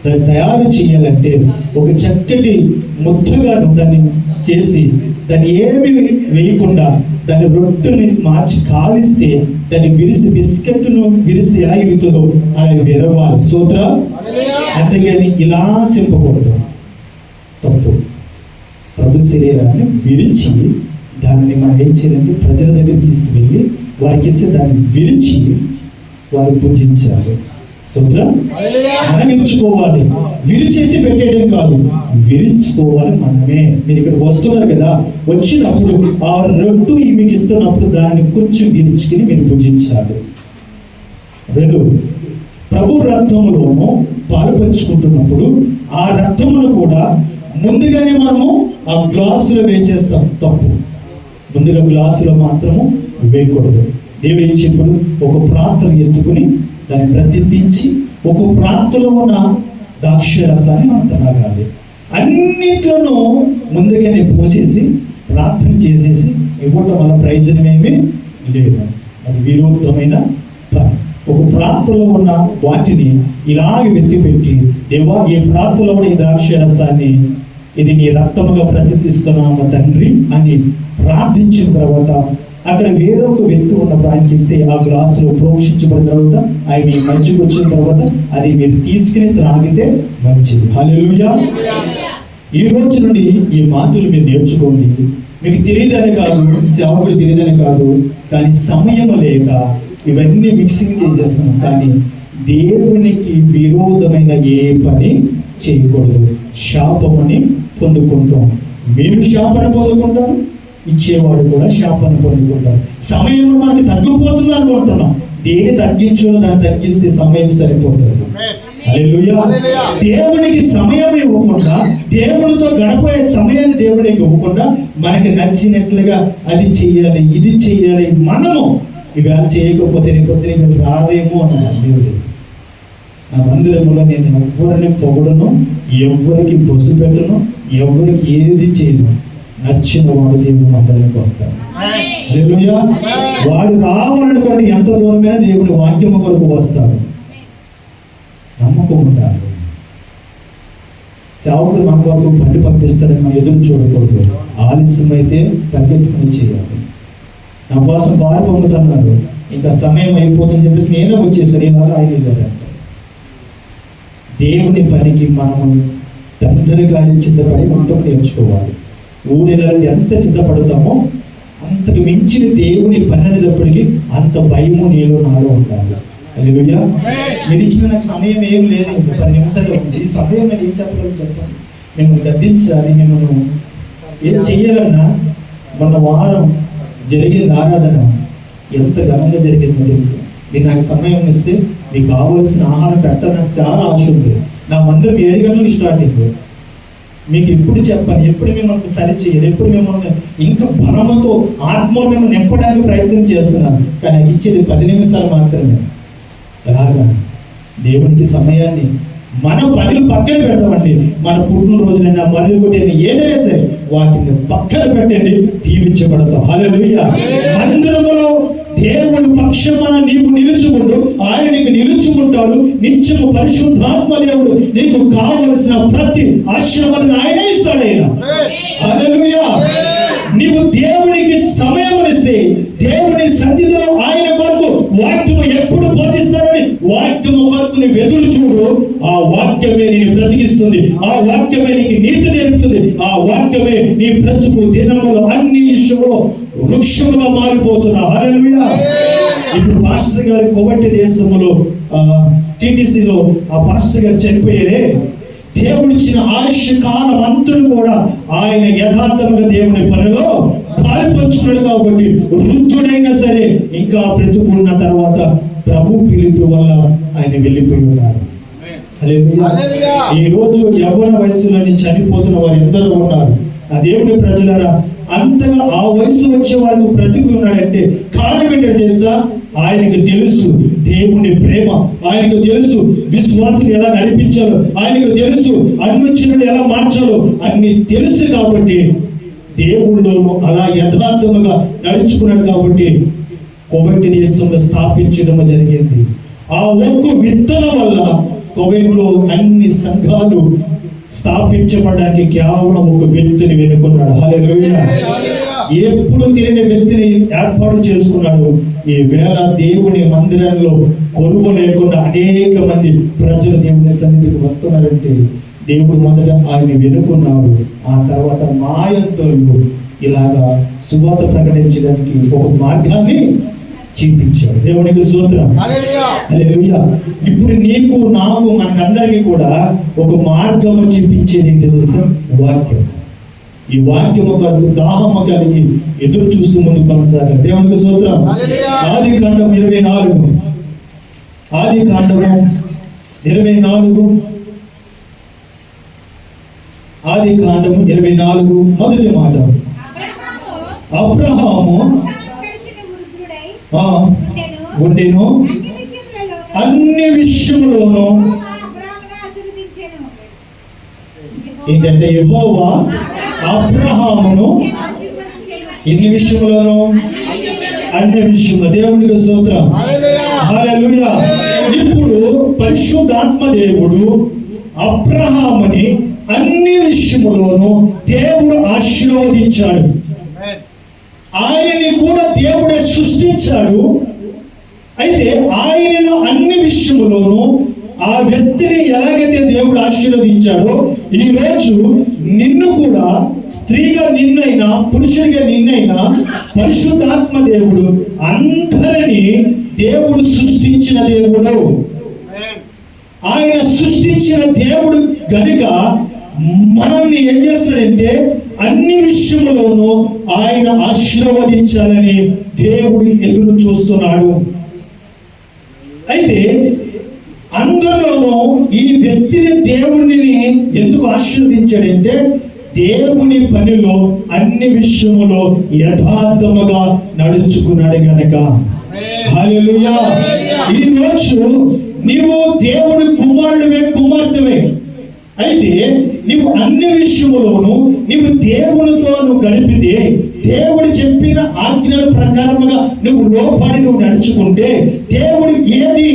దాన్ని తయారు చేయాలంటే ఒక చక్కటి ముద్దగా దాన్ని చేసి దాన్ని ఏమి వేయకుండా దాని రొట్టెని మార్చి కాలిస్తే దాన్ని విరిస్తే, బిస్కెట్ను విరిస్తే ఎలా ఎగుతుందో అలా విరవాలి. సూత్ర. అంతేగాని ఇలా సింపకూడదు. తప్పు. ప్రభు శరీరాన్ని విరిచి దాన్ని మనం ఏం చేయాలంటే ప్రజల దగ్గర తీసుకువెళ్ళి వారికి ఇస్తే దాన్ని విరిచి వారు పూజించాలి. సూత్రం. మనం విరుచుకోవాలి. విరిచేసి పెట్టేయడం కాదు, విరుచుకోవాలి మనమే. మీరు ఇక్కడ వస్తున్నారు కదా, వచ్చినప్పుడు ఆ రొట్టు మీకు ఇస్తున్నప్పుడు దాన్ని కొంచెం విరుచుకుని మీరు పూజించాలి. 2, ప్రభు రక్తములోనూ పాలు పంచుకుంటున్నప్పుడు ఆ రక్తమును కూడా ముందుగానే మనము ఆ గ్లాసులో వేసేస్తాం. తప్పు. ముందుగా గ్లాసులో మాత్రము వేయకూడదు. దేవుడు ఏం చెప్పాడు? ఒక ప్రాంతం ఎత్తుకుని దాన్ని ప్రతిష్ఠించి ఒక ప్రాంతంలో ఉన్న ద్రాక్షరసాన్ని మనం తాగాలి. అన్నిట్లోనూ ముందుగానే పోసేసి ప్రార్థన చేసేసి ఇవ్వటం వల్ల ప్రయోజనమేమీ లేదు. అది విరోధమైన పని. ఒక ప్రాంతంలో ఉన్న వాటిని ఇలాగ వెత్తిపెట్టి, దేవా ఈ ప్రాంతంలో ఉన్న ఈ ద్రాక్షరసాన్ని ఇది నీ రక్తముగా ప్రతిష్ఠిస్తున్నాము తండ్రి అని ప్రార్థించిన తర్వాత అక్కడ వేరొక వ్యక్తి ఉన్నప్పుడు ఆయనకి ఇస్తే ఆ గ్లాసులో ప్రోక్షించబడిన తర్వాత ఆయన మీ మధ్యకు వచ్చిన తర్వాత అది మీరు తీసుకుని త్రాగితే మంచిది. హల్లెలూయా. ఈ రోజు నుండి ఈ మాటలు మీరు నేర్చుకోండి. మీకు తెలియదని కాదు, సేవకుడు తెలియదని కాదు, కానీ సమయం లేక ఇవన్నీ మిక్సింగ్ చేసేస్తున్నాం. కానీ దేవునికి విరోధమైన ఏ పని చేయకూడదు. శాపమని పొందుకుంటాం. మీరు శాపన పొందుకుంటారు, ఇచ్చేవాడు కూడా శాపన పొందుకుంటారు. సమయం మనకి తగ్గిపోతుంది అనుకుంటున్నాం. దేని తగ్గించో దాన్ని తగ్గిస్తే సమయం సరిపోతుంది. హల్లెలూయా. దేవునికి సమయం ఇవ్వకుండా, దేవునితో గడపే సమయాన్ని దేవునికి ఇవ్వకుండా మనకి నచ్చినట్లుగా అది చెయ్యాలి, ఇది చెయ్యాలి, మనము ఇవాళ చేయకపోతే రేపు రావేమో అన్నాడు దేవుడు. నా మందిరంలో నేను ఎవ్వరిని పొగడను, ఎవ్వరికి బొస్సు పెట్టను, ఎవ్వరికి ఏది చేయను. నచ్చిన వాడు దేవుని మందిరానికి వస్తాడు. హల్లెలూయా. వాడు రావాలనుకోండి, ఎంత దూరమైనా దేవుని వాక్యము కొరకు వస్తాడు. నమ్మకం ఉండాలి. సేవకుడు మన కొరకు బండి పంపిస్తాడని మనం ఎదురు చూడకూడదు. ఆలస్యం అయితే పరిగెత్తుకుని చేయాలి. నా కోసం వారు పంపుతున్నారు, ఇంకా సమయం అయిపోతుందని చెప్పేసి నేనే వచ్చేసాను, ఇవాళ ఆయన వెళ్ళారంట. దేవుని పనికి మనము తొందరగా సిద్ధపడి ఉండటం నేర్చుకోవాలి. ఊరిలో ఎంత సిద్ధపడతామో అంతకు మించిన దేవుని పని అనేటప్పటికీ అంత భయము నీలో నాలో ఉండాలి. హల్లెలూయా. మీరు ఇచ్చిన నాకు సమయం ఏం లేదు, ఇంకా 10 నిమిషాలు ఉంది. ఈ సమయం నేను ఏం చెప్పగలను చెప్పండి. మిమ్మల్ని గద్దించాలి, మిమ్మల్ని ఏం చెయ్యాలన్నా. మొన్న వారం జరిగింది ఆరాధన, ఎంత ఘనంగా జరిగిందో తెలుసు. మీరు నాకు సమయం ఇస్తే మీకు కావాల్సిన ఆహారం పెట్టాలని నాకు చాలా ఆశ ఉంది. నా మందిరం 7 గంటలకు స్టార్టింగ్. మీకు ఎప్పుడు చెప్పాను, ఎప్పుడు మిమ్మల్ని సరి చేయాలి, ఎప్పుడు మిమ్మల్ని ఇంకా బలముతో ఆత్మలో మిమ్మల్ని నింపడానికి ప్రయత్నం చేస్తున్నాను. కానీ నాకు ఇచ్చేది 10 నిమిషాలు మాత్రమే. ఎలాగా దేవునికి సమయాన్ని మన పనులు పక్కన పెడతామండి. మన పుట్టినరోజులైనా మరొకటైనా ఏదైనా సరే వాటిని పక్కన పెట్టండి, దీవించబడతాం. హల్లెలూయా. మందిరములో దేవుని పక్షమున నీవు నిలుచుకుంటూ ఆయన నీకు నిలుచుకుంటాడు. నిత్యము పరిశుద్ధాత్మ దేవుడు నీకు కావలసిన ప్రతి ఆశీర్వాదాన్ని ఆయనే ఇస్తాడు. ఆయన హల్లెలూయా. నీవు దేవునికి సమయం ఇస్తే దేవుని సన్నిధిలో ఆయన కొరకు వాక్యము ఎప్పుడు బోధిస్తాడని వాక్యము కొరకు నువ్వు ఎదురు చూడు. ఆ వాక్యమే నేను బ్రతికిస్తుంది, ఆ వాక్యమే నీకు నీతి నేర్పుతుంది, ఆ వాక్యమే నీ బ్రతుకు దినములో అన్ని విషయంలో వృక్షముగా మారిపోతున్నా. హల్లెలూయా. ఇప్పుడు పాస్టర్ గారు కొవ్వటి దేశంలో టీటీసీలో ఆ పాస్టర్ గారు చనిపోయారే, దేవుడిచ్చిన ఆయుష్ కాలం అంతను కూడా ఆయన యథార్థంగా దేవుని పనిలో పాల్పంచుకున్నాడు. కాబట్టి వృద్ధుడైనా సరే ఇంకా బ్రతుకున్న తర్వాత ప్రభు పిలుపు వల్ల ఆయన వెళ్ళిపోయి ఉన్నారు. ఈ రోజు యవ్వన వయస్సులో చనిపోతున్న వారు ఎందరో ఉన్నారు. నా దేవుని ప్రజలారా, అంతగా ఆ వయసు వచ్చే వారికి బ్రతికి ఉన్నాడంటే కారణం ఏంటంటే తెలుసా? ఆయనకు తెలుసు దేవుని ప్రేమ, ఆయనకు తెలుసు విశ్వాసం ఎలా నడిపించాలో, ఆయనకు తెలుసు అన్నిచ్చినని ఎలా మార్చాలో అన్ని తెలుసు. కాబట్టి దేవుళ్ళలోనూ అలా యథార్థముగా నడుచుకున్నాడు. కాబట్టి కువైట్ దేశంలో స్థాపించడం జరిగింది. ఆ ఒక్క విత్తనం వల్ల కువైట్లో అన్ని సంఘాలు స్థాపించబడడానికి కేవలం ఒక వ్యక్తిని వెనుకున్నాడు. హల్లెలూయా. ఎప్పుడు తెలియని వ్యక్తిని ఏర్పాటు చేసుకున్నాడు. ఈ వేళ దేవుని మందిరంలో కొరువు లేకుండా అనేక మంది ప్రజలు దేవుని సన్నిధికి వస్తున్నారంటే దేవుడు మొదట ఆయన్ని వెనుకున్నాడు. ఆ తర్వాత మాయంతోళ్ళు ఇలాగా సువార్త ప్రకటించడానికి ఒక మార్గాన్ని చూపించాడు. దేవునికి స్తోత్రం. హల్లెలూయా. ఇప్పుడు నీకు నాకు మనకందరికీ కూడా ఒక మార్గము చూపించేది ఏంటి తెలుసా? వాక్యం. ఈ వాక్యము కొరకు దాహము కలిగి ఎదురు చూస్తూ ముందు కొనసాగాలి. దేవునికి స్తోత్రం. ఆదికాండం 24 మొదటి మాట. అబ్రహాము ఉండెను, అన్ని విషయములోనూ ఏంటంటే యెహోవా అబ్రహామును ఎన్ని విషయములోనూ? అన్ని విషయములు. దేవునికి స్తోత్రం. హల్లెలూయా. ఇప్పుడు పరిశుద్ధాత్మ దేవుడు అబ్రహాముని అన్ని విషయములోనూ దేవుడు ఆశీర్వదించాడు. ఆయనని కూడా దేవుడే సృష్టించాడు. అయితే ఆయనను అన్ని విషయములోనూ ఆ వ్యక్తిని ఎలాగైతే దేవుడు ఆశీర్వదించాడో, ఈ రోజు నిన్ను కూడా స్త్రీగా నిన్నైనా పురుషుడిగా నిన్నైనా పరిశుద్ధాత్మ దేవుడు అందరినీ దేవుడు సృష్టించిన దేవుడు. ఆయన సృష్టించిన దేవుడు గనుక మనల్ని ఏం చేస్తాడంటే అన్ని విషయములోనూ ఆయన ఆశీర్వదించాలని దేవుడు ఎదురు చూస్తున్నాడు. అయితే అందరిలోనూ ఈ వ్యక్తిని దేవుడిని ఎందుకు ఆశీర్వదించాడంటే దేవుని పనిలో అన్ని విషయములో యథార్థముగా నడుచుకున్నాడు గనక. హల్లెలూయా. ఈ రోజు నీవు దేవుని కుమారుడివే, కుమార్తెవే. అయితే నీవు అన్ని విషయములోనూ నీవు దేవునితో గడిపితే, దేవుడు చెప్పిన ఆజ్ఞల ప్రకారముగా నువ్వు లోపడి నువ్వు నడుచుకుంటే, దేవుడు ఏది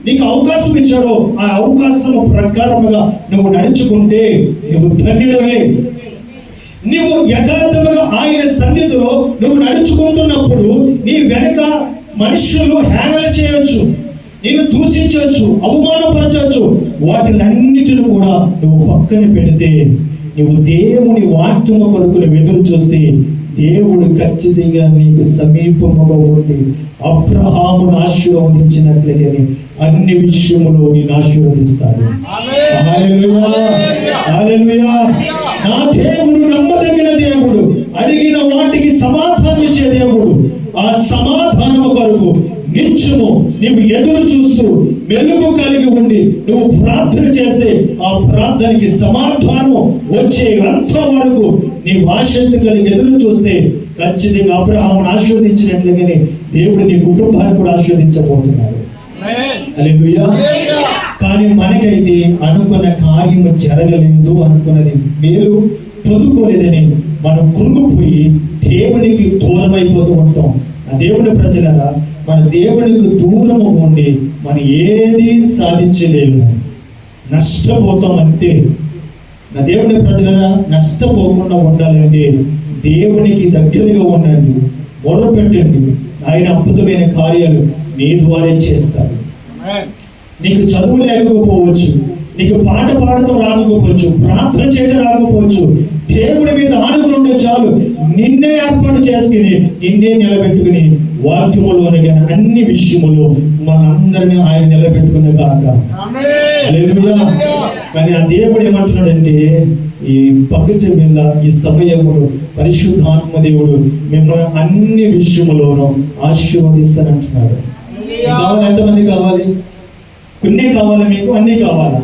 నీకు అవకాశం ఇచ్చాడో ఆ అవకాశం ప్రకారముగా నువ్వు నడుచుకుంటే నువ్వు ధన్యుడవే. నువ్వు యథార్థముగా ఆయన సన్నిధిలో నువ్వు నడుచుకుంటున్నప్పుడు నీ వెనక మనుషులు హేళన చేయొచ్చు, నిన్ను దూషించవచ్చు, అవమానపరచవచ్చు. వాటిలన్నిటిని కూడా నువ్వు పక్కన పెడితే, నువ్వు దేవుని వాక్యము కొరకు నువ్వు ఎదురు చూస్తే దేవుడు ఖచ్చితంగా నీకు సమీపముగా ఉండి అబ్రహామును ఆశీర్వదించినట్లుగానే అన్ని విషయములో నేను ఆశీర్వదిస్తాడు. హల్లెలూయా. నా దేవుడు నమ్మదగిన దేవుడు, అడిగిన వాటికి సమాధానం ఇచ్చే దేవుడు. ఆ సమాధానము కొరకు నిత్యము నీవు ఎదురు చూస్తూ వెలుగు కలిగి ఉండి నువ్వు ప్రార్థన చేస్తే ఆ ప్రార్థనకి సమాధానము వచ్చే అంత వరకు నీవు ఆసక్తి కలిగి ఎదురు చూస్తే ఖచ్చితంగా అబ్రహామును ఆశీర్వదించినట్లుగానే దేవుడు నీ కుటుంబాన్ని కూడా ఆశీర్వదించబోతున్నాడు. హల్లెలూయా. కానీ మనకైతే అనుకున్న కార్యము జరగలేదు, అనుకున్నది మేలు పొందుకోలేదని మనం కృంగిపోయి దేవునికి దూరం అయిపోతూ ఉంటాం. ఆ దేవుని ప్రజలారా, మన దేవునికి దూరము ఉండి మనం ఏది సాధించలేము, నష్టపోతాం అంతే. నా దేవుని ప్రజలారా, నష్టపోకుండా ఉండాలంటే దేవునికి దగ్గరగా ఉండండి, మొరపెట్టండి. ఆయన అద్భుతమైన కార్యాలు నీ ద్వారా చేస్తాడు. నీకు చదువు లేకపోవచ్చు, నీకు పాట పాడటం రాకపోవచ్చు, ప్రార్థన చేయడం రాకపోవచ్చు, దేవుడి మీద ఆనుకుని ఉంటే చాలు. నిన్నే ఏర్పాటు చేసుకుని నిన్నే నిలబెట్టుకుని వాక్యములోని కానీ అన్ని విషయములు మనందరినీ ఆయన నిలబెట్టుకునే కాక. హల్లెలూయా. కానీ ఆ దేవుడు ఏమంటున్నాడంటే, ఈ పగటి వేళ ఈ సమయములో పరిశుద్ధాత్మ దేవుడు మిమ్మల్ని అన్ని విషయములోనూ ఆశీర్వదిస్తానంటున్నాడు. కావాలి, ఎంతమంది కావాలి? కొన్ని కావాలా మీకు? అన్ని కావాలా?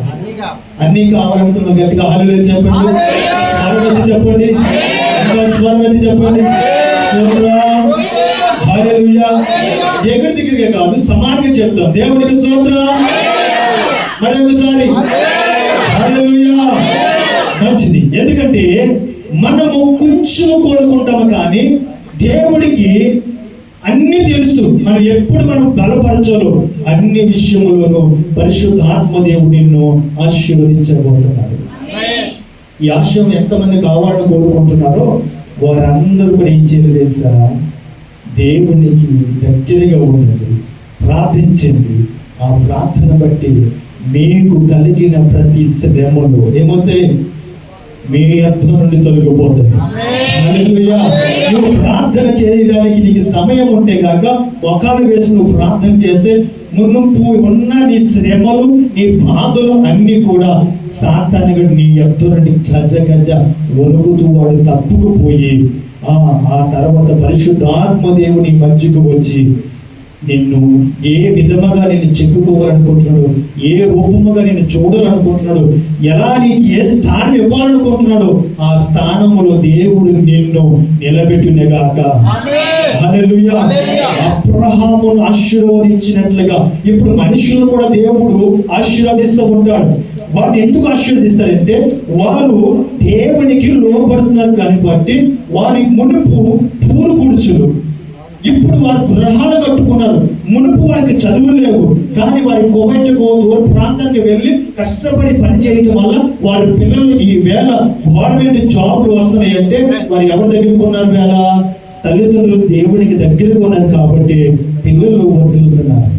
అన్ని కావాలనుకున్న గట్టిగా హల్లెలూయా చెప్పండి. స్వరం చెప్పండి, ఇంకా స్వరం చెప్పండి. స్తోత్రం, హల్లెలూయా. ఎక్కడి దగ్గరగా కాదు, సమానంగా చెప్తాం. దేవునికి స్తోత్రం. మరొకసారి హల్లెలూయా. మంచిది. ఎందుకంటే మనము కొంచెం కోరుకుంటాము, కానీ దేవుడికి అన్ని తెలుసు. మనం ఎప్పుడు మనం బలపరచాలో అన్ని విషయములను పరిశుద్ధాత్మ దేవుడు నిన్ను ఆశీర్వదించబోతున్నాడు. ఈ ఆశయం ఎంతమంది కావాలని కోరుకుంటున్నారో వారందరూ కూడా ఏం చేయాలి తెలుసా? దేవునికి దగ్గరగా ఉండండి, ప్రార్థించండి. ఆ ప్రార్థన బట్టి మీకు కలిగిన ప్రతి శ్రమలు ఏమవుతాయి? మీ అర్థం నుండి తొలగిపోతాయి. హల్లెలూయా. నువ్వు ప్రార్థన చేయడానికి నీకు సమయం ఉంటే కాక ఒకళ్ళు వేసి నువ్వు ప్రార్థన చేస్తే మునుపు ఉన్న నీ శ్రమలు, నీ బాధలు అన్ని కూడా సాతానుడు నీ అర్థం నుండి గజ గజ వణుకుతూ వాడు తప్పుకుపోయి ఆ తర్వాత పరిశుద్ధాత్మ దేవుని మధ్యకు వచ్చి నిన్ను ఏ విధముగా నేను చెప్పుకోవాలనుకుంటున్నాడు, ఏ రూపముగా నేను చూడాలనుకుంటున్నాడు, ఎలా నీకు ఏ స్థానం ఇవ్వాలనుకుంటున్నాడు, ఆ స్థానములో దేవుడు నిన్ను నిలబెట్టునేగాక. హల్లెలూయా. అబ్రహామును ఆశీర్వదించినట్లుగా ఇప్పుడు మనుషులను కూడా దేవుడు ఆశీర్వదిస్తూ ఉంటాడు. వారిని ఎందుకు ఆశీర్వదిస్తారంటే వారు దేవునికి లోపడుతున్నారు కాబట్టి. వారి మునుపు పూరు గుడుచులు, ఇప్పుడు వారు గృహాలు కట్టుకున్నారు. మునుపు వారికి చదువులు లేవు, కానీ వారి కోవెట్టుకో దూర ప్రాంతానికి వెళ్ళి కష్టపడి పని చేయడం వల్ల వారి పిల్లలు ఈ వేళ గవర్నమెంట్ జాబులు వస్తున్నాయి అంటే వారు ఎవరి దగ్గరకు ఉన్నారు? వేళ తల్లిదండ్రులు దేవునికి దగ్గరకు ఉన్నారు కాబట్టి పిల్లలు వదులుతున్నారు.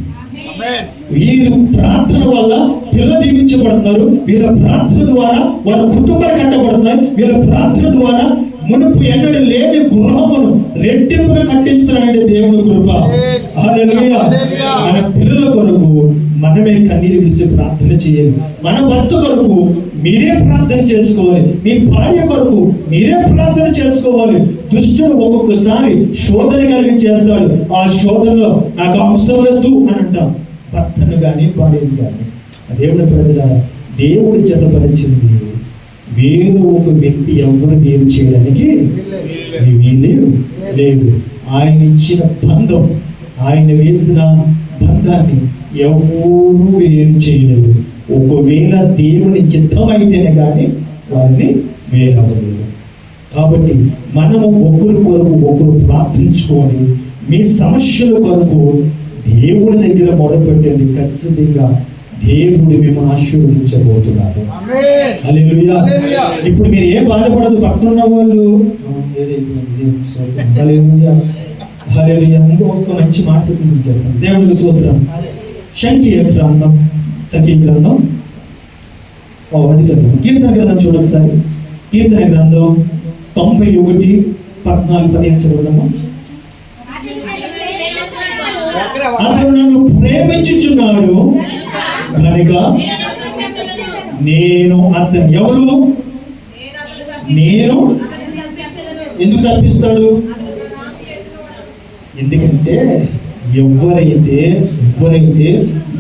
వీరు ప్రార్థన వల్ల పిల్లలు దీవించబడుతున్నారు. వీళ్ళ ప్రార్థన ద్వారా వారి కుటుంబాలు కట్టబడుతున్నారు. వీళ్ళ ప్రార్థన ద్వారా మునుపు ఎన్నడూ లేని గృహమును రెట్టింపుగా కట్టించుతున్నాడంటే దేవుని కృప. హల్లెలూయా. మన పిల్లల కొరకు మనమే కన్నీరు విడిచి ప్రార్థన చేయాలి. మన భర్త కొరకు మీరే ప్రార్థన చేసుకోవాలి. మీ భార్య కొరకు మీరే ప్రార్థన చేసుకోవాలి. దుష్టుడు ఒక్కొక్కసారి శోధన కలిగి చేస్తాడు. ఆ శోధనలో నాకు అవసరం లేదు అని అంటాం. భర్తను కానీ భార్యను కానీ దేవుని ప్రజలారా, దేవుడు జతపరిచింది వేరు ఒక వ్యక్తి ఎవరు వేరు చేయడానికి వీలు లేదు. ఆయన ఇచ్చిన బంధం, ఆయన వేసిన బంధాన్ని ఎవరు వేరు చేయలేరు. ఒకవేళ దేవుని చిత్తమైతేనే కానీ వారిని వేరవలేరు. కాబట్టి మనము ఒకరి కొరకు ఒకరు ప్రార్థించుకొని మీ సమస్యల కొరకు దేవుని దగ్గర మొదలుపెట్టండి. ఖచ్చితంగా దేవుడు మిమ్మల్ని ఆశీర్వదించబోతున్నాడు. హల్లెలూయా. ఇప్పుడు మీరు ఏ బాధపడదు. పక్కన వాళ్ళు హల్లెలూయా హల్లెలూయా. ఇంకొక మంచి మాట చెప్పించేస్తాను. దేవునికి స్తోత్రం. సంఖ్య గ్రంథం అది కదా, కీర్తన గ్రంథం చూడొకసారి. కీర్తన గ్రంథం 91:14-15 చదవడము. అతను నన్ను ప్రేమించుచున్నాడు కనుక నేను అతను ఎవరు? నేను ఎందుకు తప్పిస్తాడు? ఎందుకంటే ఎవరైతే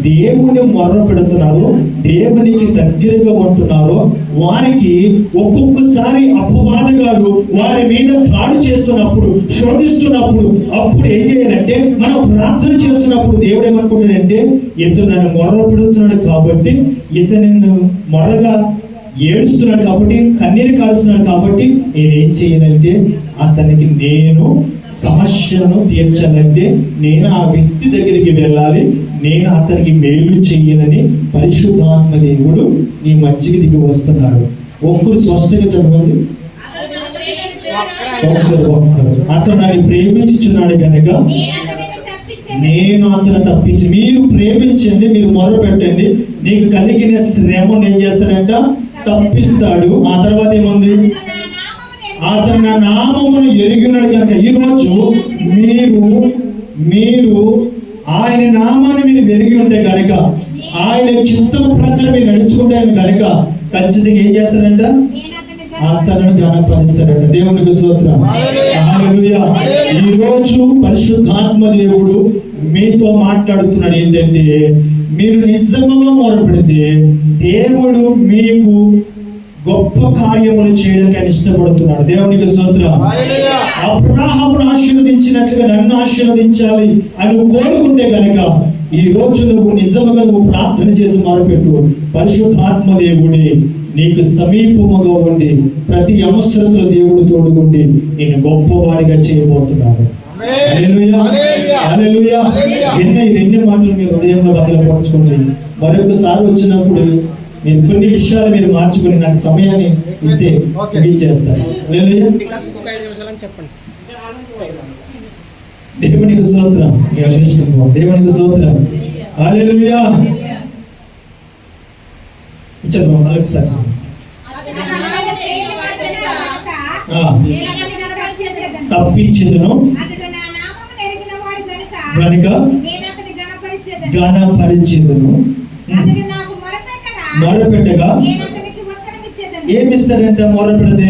దేవుని మొర్ర పెడుతున్నారో, దేవునికి దగ్గరగా ఉంటున్నారో వారికి ఒక్కొక్కసారి అపవాదగాడు వారి మీద దాడి చేస్తున్నప్పుడు, శోధిస్తున్నప్పుడు అప్పుడు ఏం చేయాలంటే మనం ప్రార్థన చేస్తున్నప్పుడు దేవుడు ఏమనుకుంటాడంటే ఇతను నన్ను మొర్ర పెడుతున్నాడు కాబట్టి, ఇతను మొర్రగా ఏడుస్తున్నాడు కాబట్టి, కన్నీరు కాడుస్తున్నాడు కాబట్టి నేనేం చేయాలంటే అతనికి నేను సమస్యను తీర్చాలంటే నేను ఆ వ్యక్తి దగ్గరికి వెళ్ళాలి, నేను అతనికి మేలు చెయ్యాలని పరిశుద్ధాత్మ దేవుడు నీ మధ్యకి దిగి వస్తున్నాడు. ఒక్కరు స్పష్టంగా చదవండి. ఒక్కరు అతను నన్ను ప్రేమించుచున్నాడు కనుక నేను అతను తప్పించి. మీరు ప్రేమించండి, మీరు మొదలు పెట్టండి, నీకు కలిగిన శ్రమను ఏం చేస్తాడంట? తప్పిస్తాడు. ఆ తర్వాత ఏముంది? అతను నా నామమును ఎరిగి ఉన్నాడు కనుక. ఈరోజు మీరు ఆయన నామాన్ని మీరు ఎరిగి ఉంటే కనుక, ఆయన చిత్తము ప్రకారం మీరు నడుచుకుంటే కనుక ఖచ్చితంగా ఏం చేస్తాడంట? అతను ఘనపరుస్తాడంట. దేవునికి స్తోత్రం. హల్లెలూయా. ఈరోజు పరిశుద్ధాత్మ దేవుడు మీతో మాట్లాడుతున్నాడు ఏంటంటే, మీరు నిజంగా మొరపెడితే దేవుడు మీకు గొప్ప కార్యములు చేయడానికి ఆయన ఇష్టపడుతున్నాడు. దేవునికి స్తోత్రం. అబ్రాహామును ఆశీర్వదించినట్లుగా నన్ను ఆశీర్వదించాలి అని నువ్వు కోరుకుంటే కనుక ఈ రోజు నువ్వు నిజంగా నువ్వు ప్రార్థన చేసి మొరపెట్టు. పరిశుద్ధాత్మ దేవుడి నీకు సమీపముగా ఉండి ప్రతి అవసరతలో దేవుడు తోడుగుండి నిన్ను గొప్పవాడిగా చేయబోతున్నాడు. హల్లెలూయా, హల్లెలూయా. ఈ రెండు మాటలు మీ హృదయంలో బదలపరచుకోండి. మరొకసారి వచ్చినప్పుడు మీరు కొన్ని విషయాలు మీరు మార్చుకుని నాకు సమయాన్ని ఇస్తే ముగించేస్తారు. హల్లెలూయా. దేవునికి స్తోత్రం. దేవునికి స్తోత్రం. హల్లెలూయా. చదువు మరొకసారి. తప్పించుదును గనుక ఘనపరిచెదను. మొరపెట్టగా ఏమిస్తాడంట? మొరపెడితే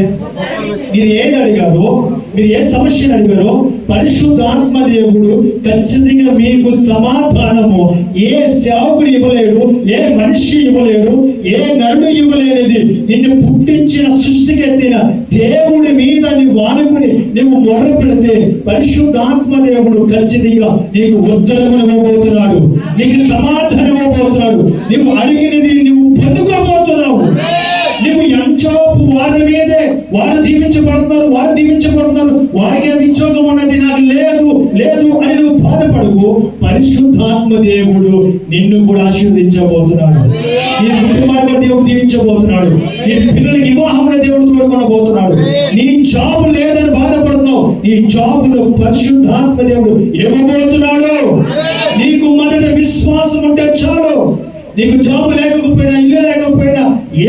మీరు ఏది అడిగారో, మీరు ఏ సమస్యను అడిగారో పరిశుద్ధాత్మ దేవుడు ఖచ్చితంగా మీకు సమాధానము ఏ సేవకుడు ఇవ్వలేడు, ఏ మనిషి ఇవ్వలేడు, ఏ నరుడు ఇవ్వలేనిది నిన్ను పుట్టించిన సృష్టికెత్తిన దేవుడి మీద నువ్వు ఆనుకుని నువ్వు మొర పెడితే పరిశుద్ధాత్మ దేవుడు ఖచ్చితంగా నీకు ఉత్తరములు ఇవ్వబోతున్నాడు, నీకు సమాధానం ఇవ్వబోతున్నాడు. నువ్వు అడిగినది నువ్వు పొందుకోబోతున్నావు. నువ్వు ఎంచోపు వారి మీదే వారు దీవించబడుతున్నారు, వారికే ఉద్యోగం ఉన్నది, నాకు లేదు లేదు అని నువ్వు బాధపడకు. పరిశుద్ధాత్మ దేవుడు నిన్ను కూడా ఆశీర్వదించబోతున్నాడు. నీ కుటుంబాన్ని దేవుడు దీవించబోతున్నాడు. నీ పిల్లలకి వివాహంలో దేవుడు తోడుకొనబోతున్నాడు. నీ జాబు లేదని బాధపడుతున్నావు, నీ జాబులో పరిశుద్ధాత్మ దేవుడు ఇవ్వబోతున్నాడు. నీకు మొదట విశ్వాసం ఉంటే చాలు. నీకు జాబు లేకపోయినా, ఇల్లు లేకపోయినా,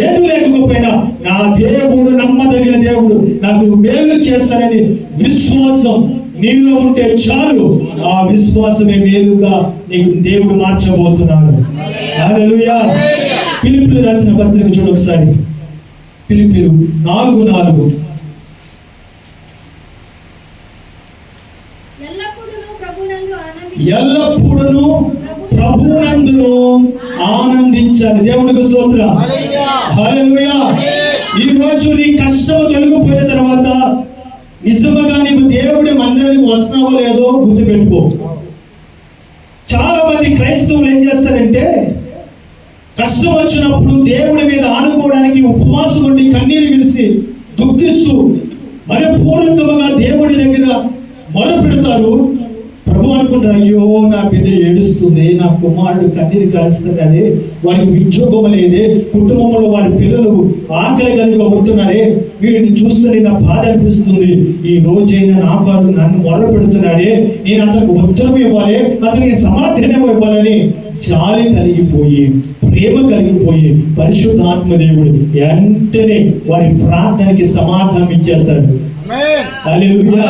ఏది లేకపోయినా నా దేవుడు నమ్మదగిన దేవుడు, నాకు మేలు చేస్తానని విశ్వాసం నీలో ఉంటే చాలు. ఆ విశ్వాసమే మేలుగా నీకు దేవుడు మార్చబోతున్నాడు. హల్లెలూయా. ఫిలిప్పీయులకు రాసిన పత్రిక చూడు ఒకసారి. ఫిలిప్పీయులు 4:4. ఎల్లప్పుడూ ప్రభువునందును ఆనందించాలి. దేవునికి స్తోత్రం. హల్లెలూయా. ఈ రోజు నీ కష్టం తొలగిపోయిన తర్వాత నిజంగా నీవు దేవుడి మందిరానికి వస్తున్నావో లేదో గుర్తుపెట్టుకో. చాలా మంది క్రైస్తవులు ఏం చేస్తారంటే కష్టం వచ్చినప్పుడు దేవుడి మీద ఆనుకోవడానికి ఉపవాసం ఉండి కన్నీరు విడిసి దుఃఖిస్తూ మనపూర్వకంగా దేవుడి దగ్గర మొరపెడతారు. ప్రభు అనుకుంటారు, అయ్యో నా బిడ్డ ఏడుస్తుంది, నా కుమారుడు కన్నీరు కలుస్తున్నాడే, వారికి ఉద్యోగం లేదే, కుటుంబంలో వారి పిల్లలు ఆకలి కలిగి ఉంటున్నారే, వీడిని చూస్తుంటే నా బాధ అనిపిస్తుంది. ఈ రోజైనా నన్ను మొర్ర పెడుతున్నాడే, నేను అతనికి ఉత్తరం ఇవ్వాలి, అతనికి సమాధానం ఇవ్వాలని జాలి కలిగిపోయి, ప్రేమ కలిగిపోయి పరిశుద్ధాత్మ దేవుడు వెంటనే వారి ప్రార్థనకి సమాధానం ఇచ్చేస్తాడు. హల్లెలూయా.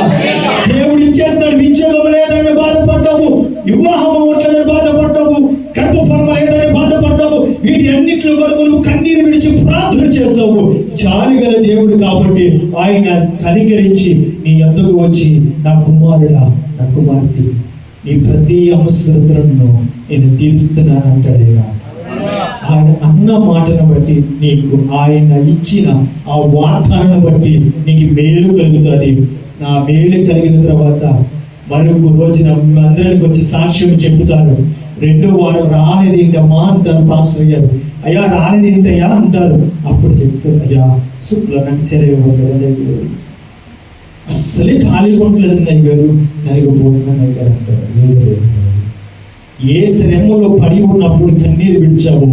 దేవుడు ఇచ్చేస్తాడు. ఉద్యోగం లేదని బాధపడ్డావు, వివాహం అవ్వట్లేదని బాధపడ్డావు, గర్భఫలం లేదని బాధపడ్డావు, వీటి అన్నింటిలో కొరకు నువ్వు కన్నీరు విడిచి ప్రార్థన చేస్తావు. జాలి గల దేవుడు కాబట్టి ఆయన కనికరించి నీ యొద్దకు వచ్చి నా కుమారుడా, నా కుమార్తె, నీ ప్రతి అవసరతలను నేను తీరుస్తున్నాను అంటాడు. ఆయన అన్న మాటను బట్టి నీకు ఆయన ఇచ్చిన ఆ వాగ్దానాన్ని బట్టి నీకు మేలు కలుగుతుంది. నా మేలు కలిగిన తర్వాత మరొక రోజున అందరికి వచ్చి సాక్ష్యం చెప్తారు. 2వ వారం రాలేదు ఏంటమ్మా అంటారు పాస్టర్ గారు. అయ్యా రాలేదు ఏంటయ్యా అంటారు. అప్పుడు చెప్తారు, అయ్యా శుక్ల నాకు సరైన అస్సలే ఖాళీగా ఉండలేదు అన్నయ్య గారు, నలిగిపోతుంది అన్నయ్య గారు అంటారు. లేదు లేదు, ఏ శ్రమలో పడి ఉన్నప్పుడు కన్నీరు విడిచావు,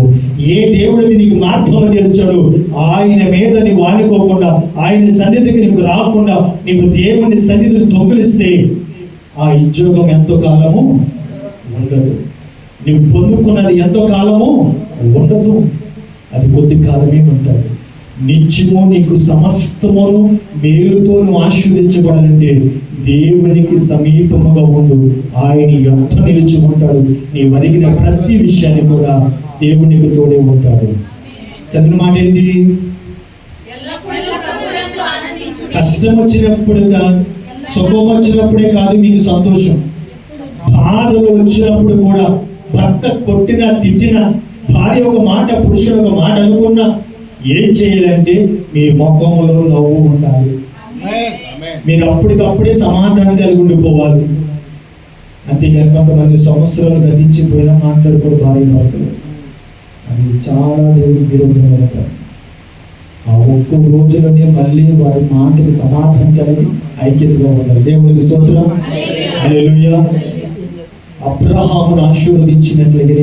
ఏ దేవుడిని నీకు మార్గంలో తెరిచాడు, ఆయన మీద నీవు ఆనుకోకుండా, ఆయన సన్నిధికి నీకు రాకుండా నీవు దేవుని సన్నిధిని దొంగిలిస్తే ఆ ఉద్యోగం ఎంతో కాలము ఉండదు. నువ్వు పొందుకున్నది ఎంతో కాలము ఉండదు, అది కొద్ది కాలమే ఉంటుంది. నిత్యము నీకు సమస్తమును మేలుతో నువ్వు ఆశీర్వదించబడాలంటే దేవునికి సమీపముగా ఉండు. ఆయన ఎంత నిలిచి ఉంటాడు. నీవు అడిగిన ప్రతి విషయాన్ని కూడా దేవునికి తోడే ఉంటాడు. చదివిన మాట ఏంటి? కష్టం వచ్చినప్పుడు కాదు, సుఖం వచ్చినప్పుడే కాదు మీకు సంతోషం, బాధలు వచ్చినప్పుడు కూడా, భర్త కొట్టినా తిట్టినా, భార్య ఒక మాట పురుషుడు ఒక మాట అనుకున్నా, ఏం చేయాలంటే మీ ముఖంలో నవ్వు ఉండాలి. మీరు అప్పటికప్పుడే సమాధానం కలిగి ఉండిపోవాలి. అంతేగాని కొంతమంది సంవత్సరాలు గతించిపోయినా మాట్లాడుకోవడం భార్య భర్తలు, అది చాలా దేవుడికి విరుద్ధమైన పని. ఆ ఒక్క రోజులోనే మళ్ళీ వారి మాటకి సమాధానం కలిగి ఐక్యతగా ఉండాలి. దేవునికి స్తోత్రం, హల్లెలూయా. అబ్రహామును ఆశీర్వదించినట్లుగా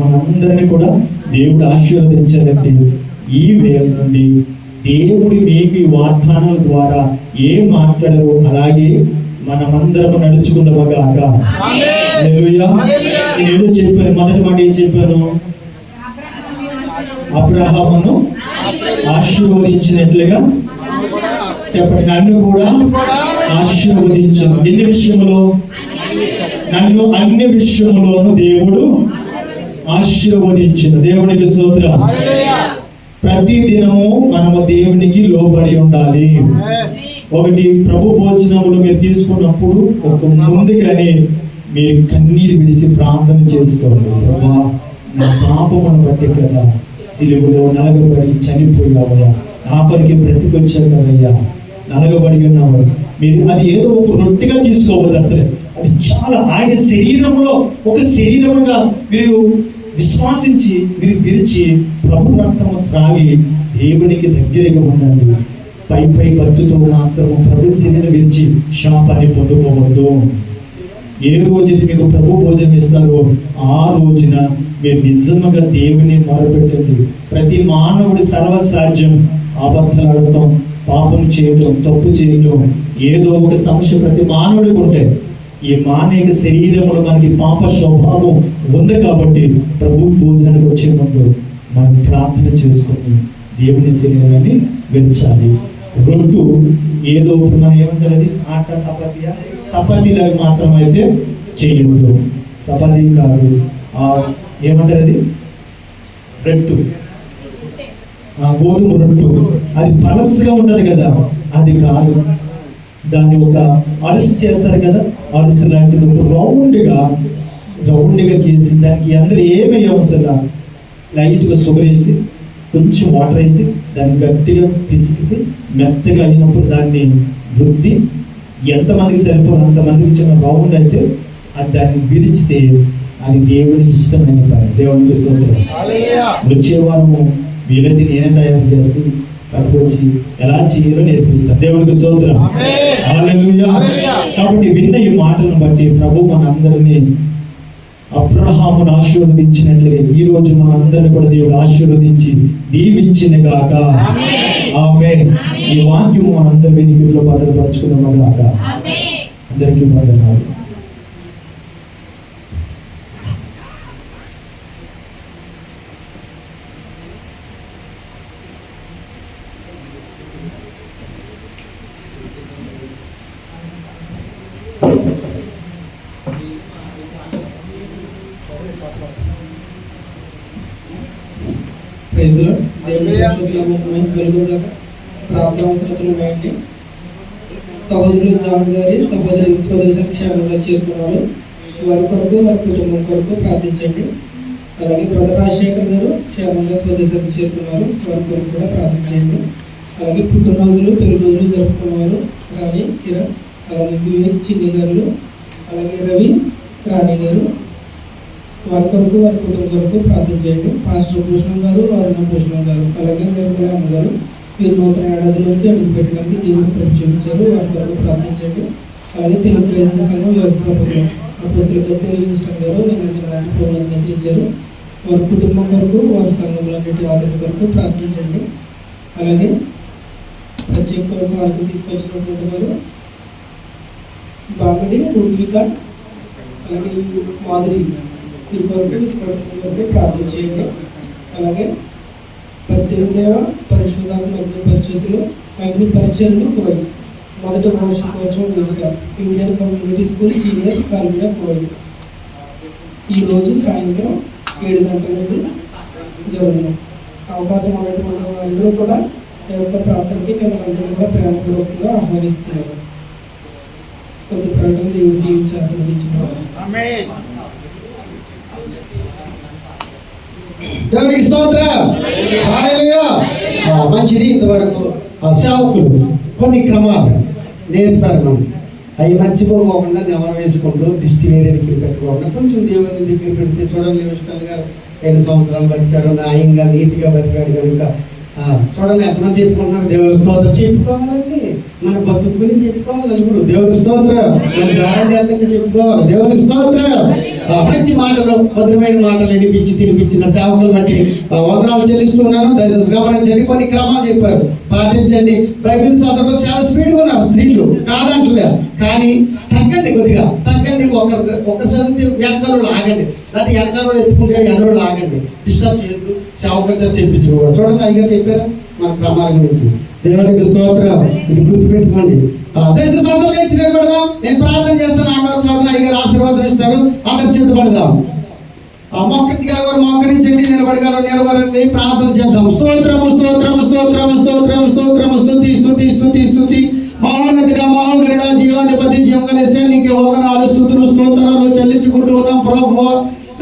మనందరినీ కూడా దేవుడు ఆశీర్వదించాలంటే ఈ వేళ నుండి దేవుడు మీకు ఈ వాగ్దానాల ద్వారా ఏం మాట్లాడారో అలాగే మనమందరం నడుచుకుందామగాక. హల్లెలూయా. నేను ఏదో చెప్పాను, మొదటి మాట ఏం చెప్పాను? అబ్రహామును ఆశీర్వదించినట్లుగా చెప్పండి, నన్ను కూడా ఆశీర్వదించను. ఎన్ని విషయములో? నన్ను అన్ని విషయములోను దేవుడు ఆశీర్వదించను. దేవునికి స్తోత్రం. ప్రతి దినము మనము దేవునికి లోబడి ఉండాలి. ఒకటి, ప్రభు భోజనములు మీరు తీసుకున్నప్పుడు ఒక ముందుగానే మీరు కన్నీరు విడిచి ప్రార్థన చేసుకోండి. ప్రభా, నా పాపమును బట్టి కదా సిలువలో నలగబడి చనిపోయావయ్యా, నా కొరికి బ్రతికొచ్చావు కదయ్యా, నలగబడి ఉన్నావు. మీరు అది ఏదో ఒక రొట్టెగా తీసుకోవద్దు, అసలు అది చాలా ఆయన శరీరంలో ఒక శరీరముగా మీరు విశ్వాసించి మీరు విరిచి ప్రభు రక్తము త్రాగి దేవునికి దగ్గరగా ఉండండి. పై భక్తితో మాత్రం ప్రభు శరీరం విరిచి శాపాన్ని పొందుకోవద్దు. ఏ రోజైతే మీకు ప్రభు భోజనం ఇస్తారో ఆ రోజున మీరు నిజంగా దేవుని మొరపెట్టండి. ప్రతి మానవుడి సర్వసాధ్యం అబద్ధాలాడటం, పాపం చేయటం, తప్పు చేయటం, ఏదో ఒక సమస్య ప్రతి మానవుడికి ఉంటే ఈ మానవ శరీరంలో మనకి పాప స్వభావం ఉంది. కాబట్టి ప్రభు భోజనానికి వచ్చే ముందు మనం ప్రార్థన చేసుకొని దేవుని శరీరాన్ని విరచాలి. రొట్టు ఏదో మనం ఏమంటారు, అది ఆట చపాతీలాగా మాత్రం అయితే చేయొద్దు. చపాతీ కాదు, ఏమంటారు అది రొట్టు, గోధుమ రొట్టు, అది పలసగా ఉంటుంది కదా, అది కాదు. దాన్ని ఒక అరుసు చేస్తారు కదా, అరుసు లాంటిది ఒక రౌండ్గా చేసి దానికి అందరూ ఏమీ అవసరం, లైట్గా షుగర్ వేసి కొంచెం వాటర్ వేసి దాన్ని గట్టిగా పిసికితే మెత్తగా అయినప్పుడు దాన్ని వృద్ధి ఎంతమందికి సరిపోదు అంతమందికి చిన్న రౌండ్ అయితే అది దాన్ని విరిచితే అది దేవునికి ఇష్టమైన పని. దేవునికి స్తోత్రం. వచ్చే వారము వీలైతే నేనే తయారు చేసి పట్టుకొచ్చి ఎలా చేయాలో నేర్పిస్తాను. దేవునికి స్తోత్రం, హల్లెలూయా. కాబట్టి విన్న ఈ మాటలను బట్టి ప్రభు మనందరినీ అబ్రహామును ఆశీర్వదించినట్లుగా ఈ రోజు మనందరినీ కూడా దేవుడు ఆశీర్వదించి దీవించిన గాక. ఆమేన్. ఈ వాక్యం మనందరి వెనుకలో భద్రపరచుకున్నాము గాక. అందరికీ వందనాలు. Praise the Lord. దేవుని పరిశుద్ధ నామమునకు మహిమ కలుగుగాక. ప్రార్థన అవసరతలు ఉన్నాయండి. సహోదరులు జాన్ గారి సహోదరి స్వదేశం క్షేమంగా చేరుకున్నారు. వారి కొరకు వారి కుటుంబం కొరకు ప్రార్థించండి. అలాగే బ్రదర్ రాజశేఖర్ గారు క్షేమంగా స్వదేశానికి చేరుకున్నారు. వారి కొరకు కూడా ప్రార్థించండి. అలాగే పుట్టినరోజులు పెళ్లి రోజులు జరుపుకున్నారు రాణి కిరణ్, అలాగే వివేక్ చిన్ని గారు, అలాగే రవి రాణి గారు, వారి కొరకు వారి కుటుంబం కొరకు ప్రార్థించండి. పాస్టర్ భూషణం గారు, వారిన భూషణం గారు, అలాగే నిర్మల అమ్మ గారు వీరు నూతన ఏడాదిలోకి అడుగు పెట్టడానికి దేవుడు ప్రభు చూపించారు. వారి కొరకు ప్రార్థించండి. అలాగే తెలుగు క్రైస్తవ సంఘం వ్యవస్థాపకులు అపోస్తలుగా తెలుగు మినిస్టర్ గారు నిన్నటి ప్రోగ్రాం నిద్రించారు. వారి కుటుంబం కొరకు వారి సంఘములన్నిటి ఆదరణ కొరకు ప్రార్థించండి. అలాగే ప్రత్యేక కొరకు వారికి తీసుకొచ్చినటువంటి వారు బామిడి ఋత్విక, అలాగే మాదిరి వీరి కొరకు ప్రార్థించేయండి. అలాగే 18వ పరిశుద్ధాత్మ అగ్ని పరిచయలు అగ్ని పరిచయలు కోరి మొదటి వార్షికోత్సవం వేదిక Indian community school senior salvia కోరి ఈరోజు సాయంత్రం 7 గంటల నుండి జరుగును. అవకాశం ఉన్నటువంటి అందరూ కూడా ఈ యొక్క ప్రార్థనకి మిమ్మల్ని కూడా ప్రేమపూర్వకంగా ఆహ్వానిస్తున్నారు. కొద్ది ప్రకటన దేవుడు దీవించి ఆశీర్వదించున్నారు. దేవునికి స్తోత్రం, హల్లెలూయా. మంచిది. ఇంతవరకు సేవకులు కొన్ని క్రమాలు నేర్పారు మనం. అవి మర్చిపోకుండా నెమరు వేసుకుంటూ దిష్టి వేరే దగ్గర పెట్టుకోకుండా కొంచెం దేవుని దగ్గర పెడితే చూడండి విష్ణు గారు ఎన్ని సంవత్సరాలు బతికారు, న్యాయంగా నీతిగా బతికాడు కనుక చూడండి ఎంతమంది చెప్పుకుంటున్నారు. దేవుని స్తోత్రం చెప్పుకోవాలండి, మన బతుకు గురించి చెప్పుకోవాలి నలుగురు. దేవుని స్తోత్రం మన దారండి అంతంటే చెప్పుకోవాలి. దేవుని స్తోత్రం. మంచి మాటలు, మధురమైన మాటలు వినిపించి తినిపించిన సేవకులు బట్టి వందనాలు చెల్లిస్తున్నాను. దయచేసి గమనించండి. కొన్ని క్రమాలు చెప్పారు, పాటించండి. బైబిల్ చదవడం చాలా స్పీడ్గా ఉన్నారు స్త్రీలు, కాదంటలే, కానీ తగ్గండి, కొద్దిగా తగ్గండి. ఒక చదివితే వెనకాలలో ఆగండి, లేకపోతే వెనకాలలో ఎత్తుకుంటే ఎదరోళ్ళు ఆగండి. డిస్టర్బ్ చేయొద్దు. సేవకులతో చెప్పించుకోవాలి. చూడండి అయ్యగా చెప్పారు మన క్రమాల గురించి. దేవునికి స్తోత్రం. ఇది గుర్తుపెట్టుకోండి. దయచేసి అందరూ లేచి నిలబడదాం. నేను ప్రార్థన చేస్తాను. ఆమె ప్రార్థన అయ్యగారు ఆశీర్వాదం ఇస్తారు. అందరు సిద్ధపడదాం. మోకరించండి, నిలబడగలండి. ప్రార్థన చేద్దాం. స్తోత్రము స్తోత్రము స్తోత్రము స్తోత్రము స్తోత్రము స్తుతి స్తుతి స్తుతి స్తుతి. మహోన్నతుడా మహోన్నతుడా జీవాధిపతి జీవకలేసే నీకు వందనాలు స్తుతులు స్తోత్రాలు చెల్లించుకుంటూ ఉన్నాం ప్రభువా.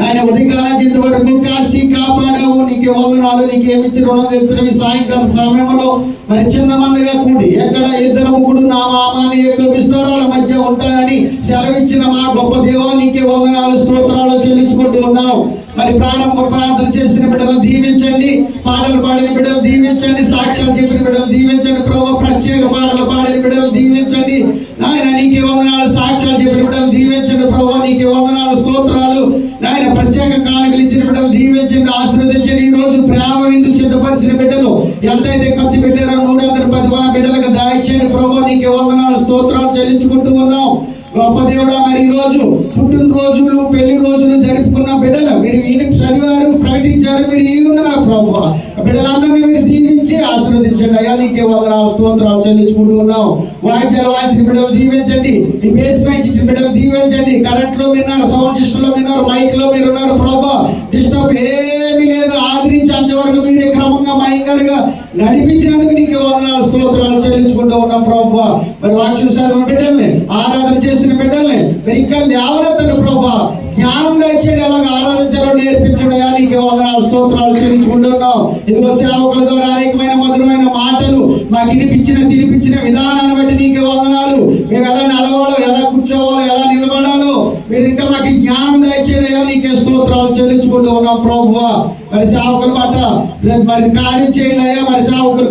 ఆయన ఉదయకాలం చేత వరకు కాసి కాపాడావు, నీకే వందనాలు. నీకేమిచ్చి రుణం తెచ్చిన ఈ సాయంకాల సమయంలో మరి చిన్న మందిగా కూడి ఎక్కడ ఇద్దరు ముగ్గురు నా నామాన్ని యొక్క విస్తారాల మధ్య ఉంటానని సెలవిచ్చిన మా గొప్ప దేవా నీకే వందనాలు స్తోత్రాలు చెల్లించుకుంటూ ఉన్నాం. మరి ప్రారంభ ప్రార్థన చేసిన బిడ్డలు దీవించండి, పాటలు పాడిన బిడ్డలు దీవించండి, సాక్ష్యాలు చెప్పిన బిడ్డలు దీవించండి ప్రభు. ప్రత్యేక పాటలు పాడిన బిడ్డలు దీవించండి నాయన. నీకే వందనాలు. సాక్ష్యాలు చెప్పిన బిడ్డలు దీవించండి ప్రభు. నీకే వందనాలు స్తోత్రాలు నాయన. ప్రత్యేక కానుకలు ఇచ్చిన బిడ్డలు దీవించండి, ఆశీర్వదించండి. ఈ రోజు ప్రేమ విందు సిద్ధపరిచిన బిడ్డలు ఎంతైతే ఖర్చు పెట్టారో 110 మన బిడ్డలకు దాయిచ్చండి ప్రభు. నీకే వందనాలు స్తోత్రాలు చెల్లించుకుంటూ ఉన్నాం గొప్ప దేవుడా. మరి ఈ రోజు పుట్టినరోజులు పెళ్లి రోజులు జరుపుకున్న బిడ్డలు మీరు ఈయన చదివారు, ప్రకటించారు, మీరు ఈ ఉన్నారు ప్రభు. బిడ్డలందరినీ మీరు దీవించి ఆశీర్వదించండి అయ్యా. నీకే వందనాలు స్తోత్రాలు చెల్లించుకుంటూ ఉన్నాం. వాయిద్యాలు వాయిసిన బిడ్డలు దీవించండి, ఈ బేస్మెంట్ ఇచ్చిన బిడ్డలు దీవించండి. కరెంట్ లో మీరున్నారు, సౌండ్ సిస్టమ్ లో మీరున్నారు, మైక్ లో మీరున్నారు ప్రభు. డిస్టర్బ్ ఏమీ లేదు. ఆదరించి అంతవరకు మీరే క్రమంగా మయంగా నడిపించినందుకు నీకే వందనాలు స్తోత్రాలు చెల్లించుకుంటూ ఉన్నాం ప్రభు. మరి వాక్యం చదివిన బిడ్డల్ని, ఆరాధన చేసిన బిడ్డల్ని మీరు ఇంకా లేవనెత్తండి ప్రభు. జ్ఞానం దయచేయండి, ఎలాగ ఆరాధించాలో నేర్పించండి అయ్యా. నీకే వందనాలు స్తోత్రాలు చెల్లించుకుంటున్నాం. ఇదిగో సేవకుల ద్వారా అనేకమైన మధురమైన మాటలు మాకు తినిపించిన విధానాన్ని బట్టి నీకే వందనాలు. మేము ఎలా నిలవాలో, ఎలా కూర్చోవాలో, ఎలా నిలబడాలో మీరు ఇంకా మాకు జ్ఞానం దయచేయండి అయ్యా. నీకే స్తోత్రాలు చెల్లించుకుంటూ ఉన్నాం ప్రభువ. మరి సేవకుల మాట మరి కార్యం చేయండి అయ్యా. మరి సేవకులు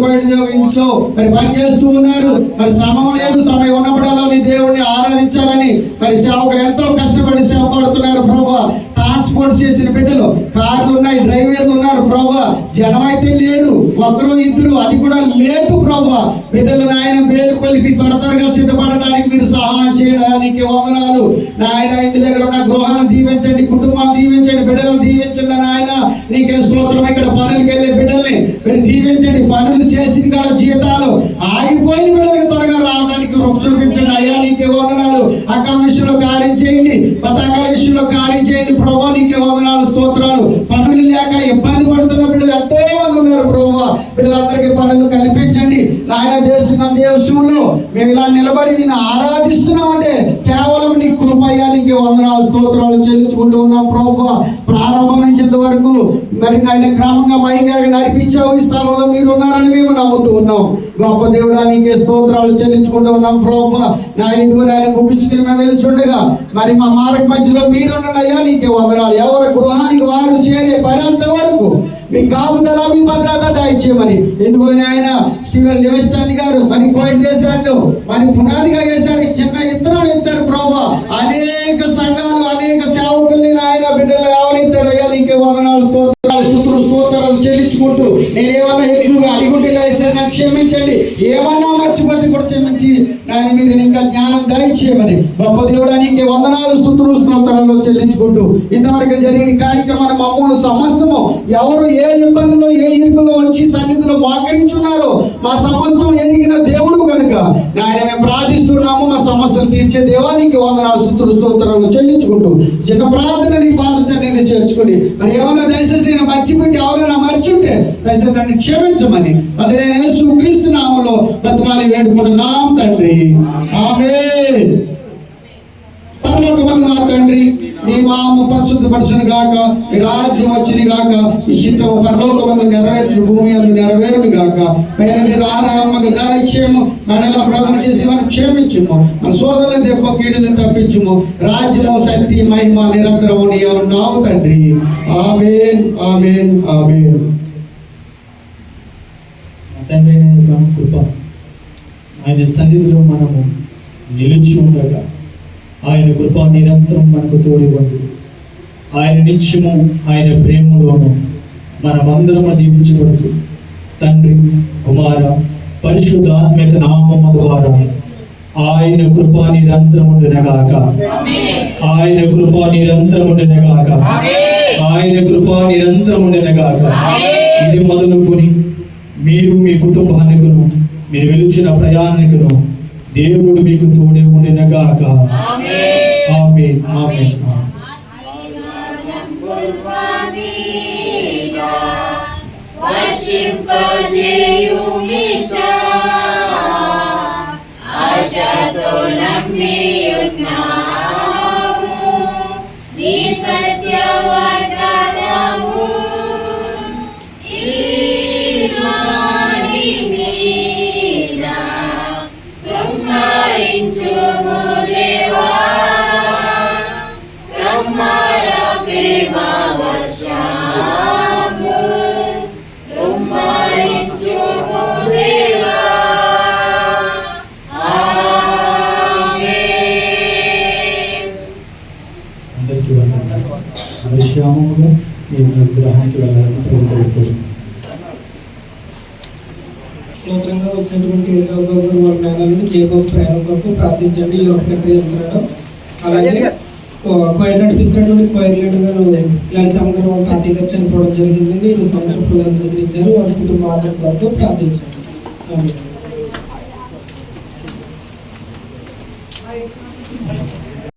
ఇంట్లో మరి పని చేస్తూ ఉన్నారు. మరి సమయం లేదు, సమయం ఉన్నప్పుడల్లా నీ దేవుడిని ఆరాధించాలని మరి సేవకులు ఎంతో కష్టపడి సేవపడుతున్నారు ప్రభువా. ట్రాన్స్పోర్ట్ చేసిన బిడ్డలు, కార్లు ఉన్నాయి, డ్రైవర్లు ఉన్నారు ప్రభువా. జనం అయితే లేరు, ఒకరు ఇద్దరు, అది కూడా లేటు ప్రభువా. బిడ్డలు నాయన మేలు కొలిపి త్వరగా సిద్ధపడడానికి మీరు సహాయం చేయండి. నీకే వందనాలు నాయన. ఇంటి దగ్గర ఉన్న గృహాలను దీవించండి, కుటుంబాన్ని దీవించండి, బిడ్డలను దీవించండి నాయన. నీకే స్తోత్రం. ఇక్కడ పనులకు వెళ్ళే బిడ్డల్ని మీరు దీవించండి. పనులు చేసిన కాడ జీతాలు ఆగిపోయిన బిడ్డలకి త్వరగా రావడానికి చూపించండి అయ్యా. నీకే వందనాలు. అక్క విషయంలో కార్యం చేయండి, పతాకాల విషయంలో కార్యం చేయండి ప్రభు. నీకే వందనాలు స్తోత్రాలు. పనులు లేక ఇబ్బంది పడుతున్న బిడ్డలు ఎంతో మంది ఉన్నారు ప్రభు. బిడ్డలందరికీ పనులు కల్పించండి నాయన. దేశంలో మేము ఇలా నిలబడి నేను ఆరాధిస్తున్నామంటే కేవలం నీ కృపయ్యా. నీకే వందనాలు స్తోత్రాలు చెల్లించుకుంటూ ఉన్నాం ప్రభు. ప్రారంభం నుంచి ఇంతవరకు మరి ఆయన క్రమంగా మైగా నడిపించావు. ఈ స్థలంలో మీరు ఉన్నారని మేము నమ్ముతూ ఉన్నాం గొప్ప దేవుడా. నీకే స్తోత్రాలు చెల్లించుకుంటూ ఉన్నాం ప్రభు. నాయన ఇదిగో ఆయన ముగించుకుని మేము వెళ్ళుచుండగా మరి మా మార్గ మధ్యలో మీరున్నాడు అయ్యా. నీకే వందనాలు. ఎవరి గృహానికి వారు చేరే పరంత వరకు మీ కాపుదల, మీ భద్రత దయచేయమని. ఎందుకని ఆయన స్టీవెన్ లివిస్టన్ గారు మరి కోయిట్ దేశాల్లో మరి పునాదిగా చేశారు. చిన్న ఇత్తనం ఎత్తారు ప్రభు. అనేక సంఘాలు, అనేక సేవకుల్ని ఆయన బిడ్డలు ఎవరిస్తాడు అయ్యా. నీకే వందనాలు స్తోత్రాలు చెల్లించుకుంటూ నేనేమన్నా ఎక్కువగా అడిగుంటే నన్ను క్షమించండి. ఏమన్నా మర్చిపోతే కూడా క్షమించి నాయన మీరు ఇంకా జ్ఞానం దయచేయమని గొప్ప దేవుడా. నీకే వందనాలు స్తోత్రాలు చెల్లించుకుంటూ ఇంతవరకు జరిగిన కార్యక్రమాన్ని మమ్మల్ని సమస్తము ఎవరు ఏ ఇబ్బందులు, ఏ ఇరుకులో వచ్చి సన్నిధిలో మోకరించున్నారో మా సమస్తం ఎదిగిన దేవుడు కనుక నాయన మేము ప్రార్థిస్తున్నాము. మా సమస్యలు తీర్చే దేవా నీకు వందనాలు స్తోత్రాలు చెల్లించుకుంటూ చిన్న ప్రార్థన నీ పాత్ర చేర్చుకుని మరి ఏమన్నా దయచేసి నేను మర్చిపెట్టి ఎవరైనా మర్చుంటే దయచేసి నన్ను క్షమించమని అదే యేసు క్రీస్తు నామములో బతిమాలి వేడుకుంటున్నాం తండ్రి. ఆమేన్. పరలోకమందు మా తండ్రి నీ నామము పరిశుద్ధపరచును గాక, నీ రాజ్యం వచ్చిన గాక, ఈ చిత్తము పరలోకమందు నెరవేర్చిన భూమి అందు నెరవేరును గాక. పైనది రారామకు దాయిచ్యము, మెడల ప్రార్థన చేసి వారిని క్షమించుము, మన సోదరుల దెబ్బ కీడుని తప్పించుము. రాజ్యము, శక్తి, మహిమ నిరంతరము నీవు ఉన్నావు తండ్రి. ఆమేన్, ఆమేన్, ఆమేన్. తండ్రి యొక్క కృప, ఆయన సన్నిధిలో మనము నిలిచి ఉండగా ఆయన కృప నిరంతరం మనకు తోడి ఉంది. ఆయన నిత్యము ఆయన ప్రేమలోను మనమందరము దీవించబడుతూ తండ్రి, కుమార, పరిశుద్ధాత్మక నామము ద్వారా ఆయన కృప నిరంతరం ఉండునగాక. ఆయన కృప నిరంతరం ఉండునగాక. ఆయన కృప నిరంతరం ఉండునగాక. ఇది మొదలుకొని మీరు మీ కుటుంబానికును మీరు వెలుచిన ప్రయాణికును దేవుడు మీకు తోడే ఉండినగాక. ఆమేన్, ఆమేన్. అందరికీ వందనాలు. విశ్రామముగా మీరు విగ్రహానికి వెళ్ళాలని ప్రభుత్వం. నూతనంగా వచ్చినటువంటి వారి మేధాలను జయబాబు ప్రయాణం కొరకు ప్రార్థించండి. ఈ ప్రక్రియ చేస్తున్నాడు. అలాగే క్వైర్ నడిపిస్తున్నటువంటి క్వైర్ లీడర్ గారు లలితమ్మ గారు వాళ్ళ తాతయ్య గారు చనిపోవడం జరిగిందండి. ఈ సంవత్సరం ప్రోగ్రాం దగ్గర ఇచ్చారు. వారి కుటుంబ ఆదరణ కొరకు ప్రార్థించండి.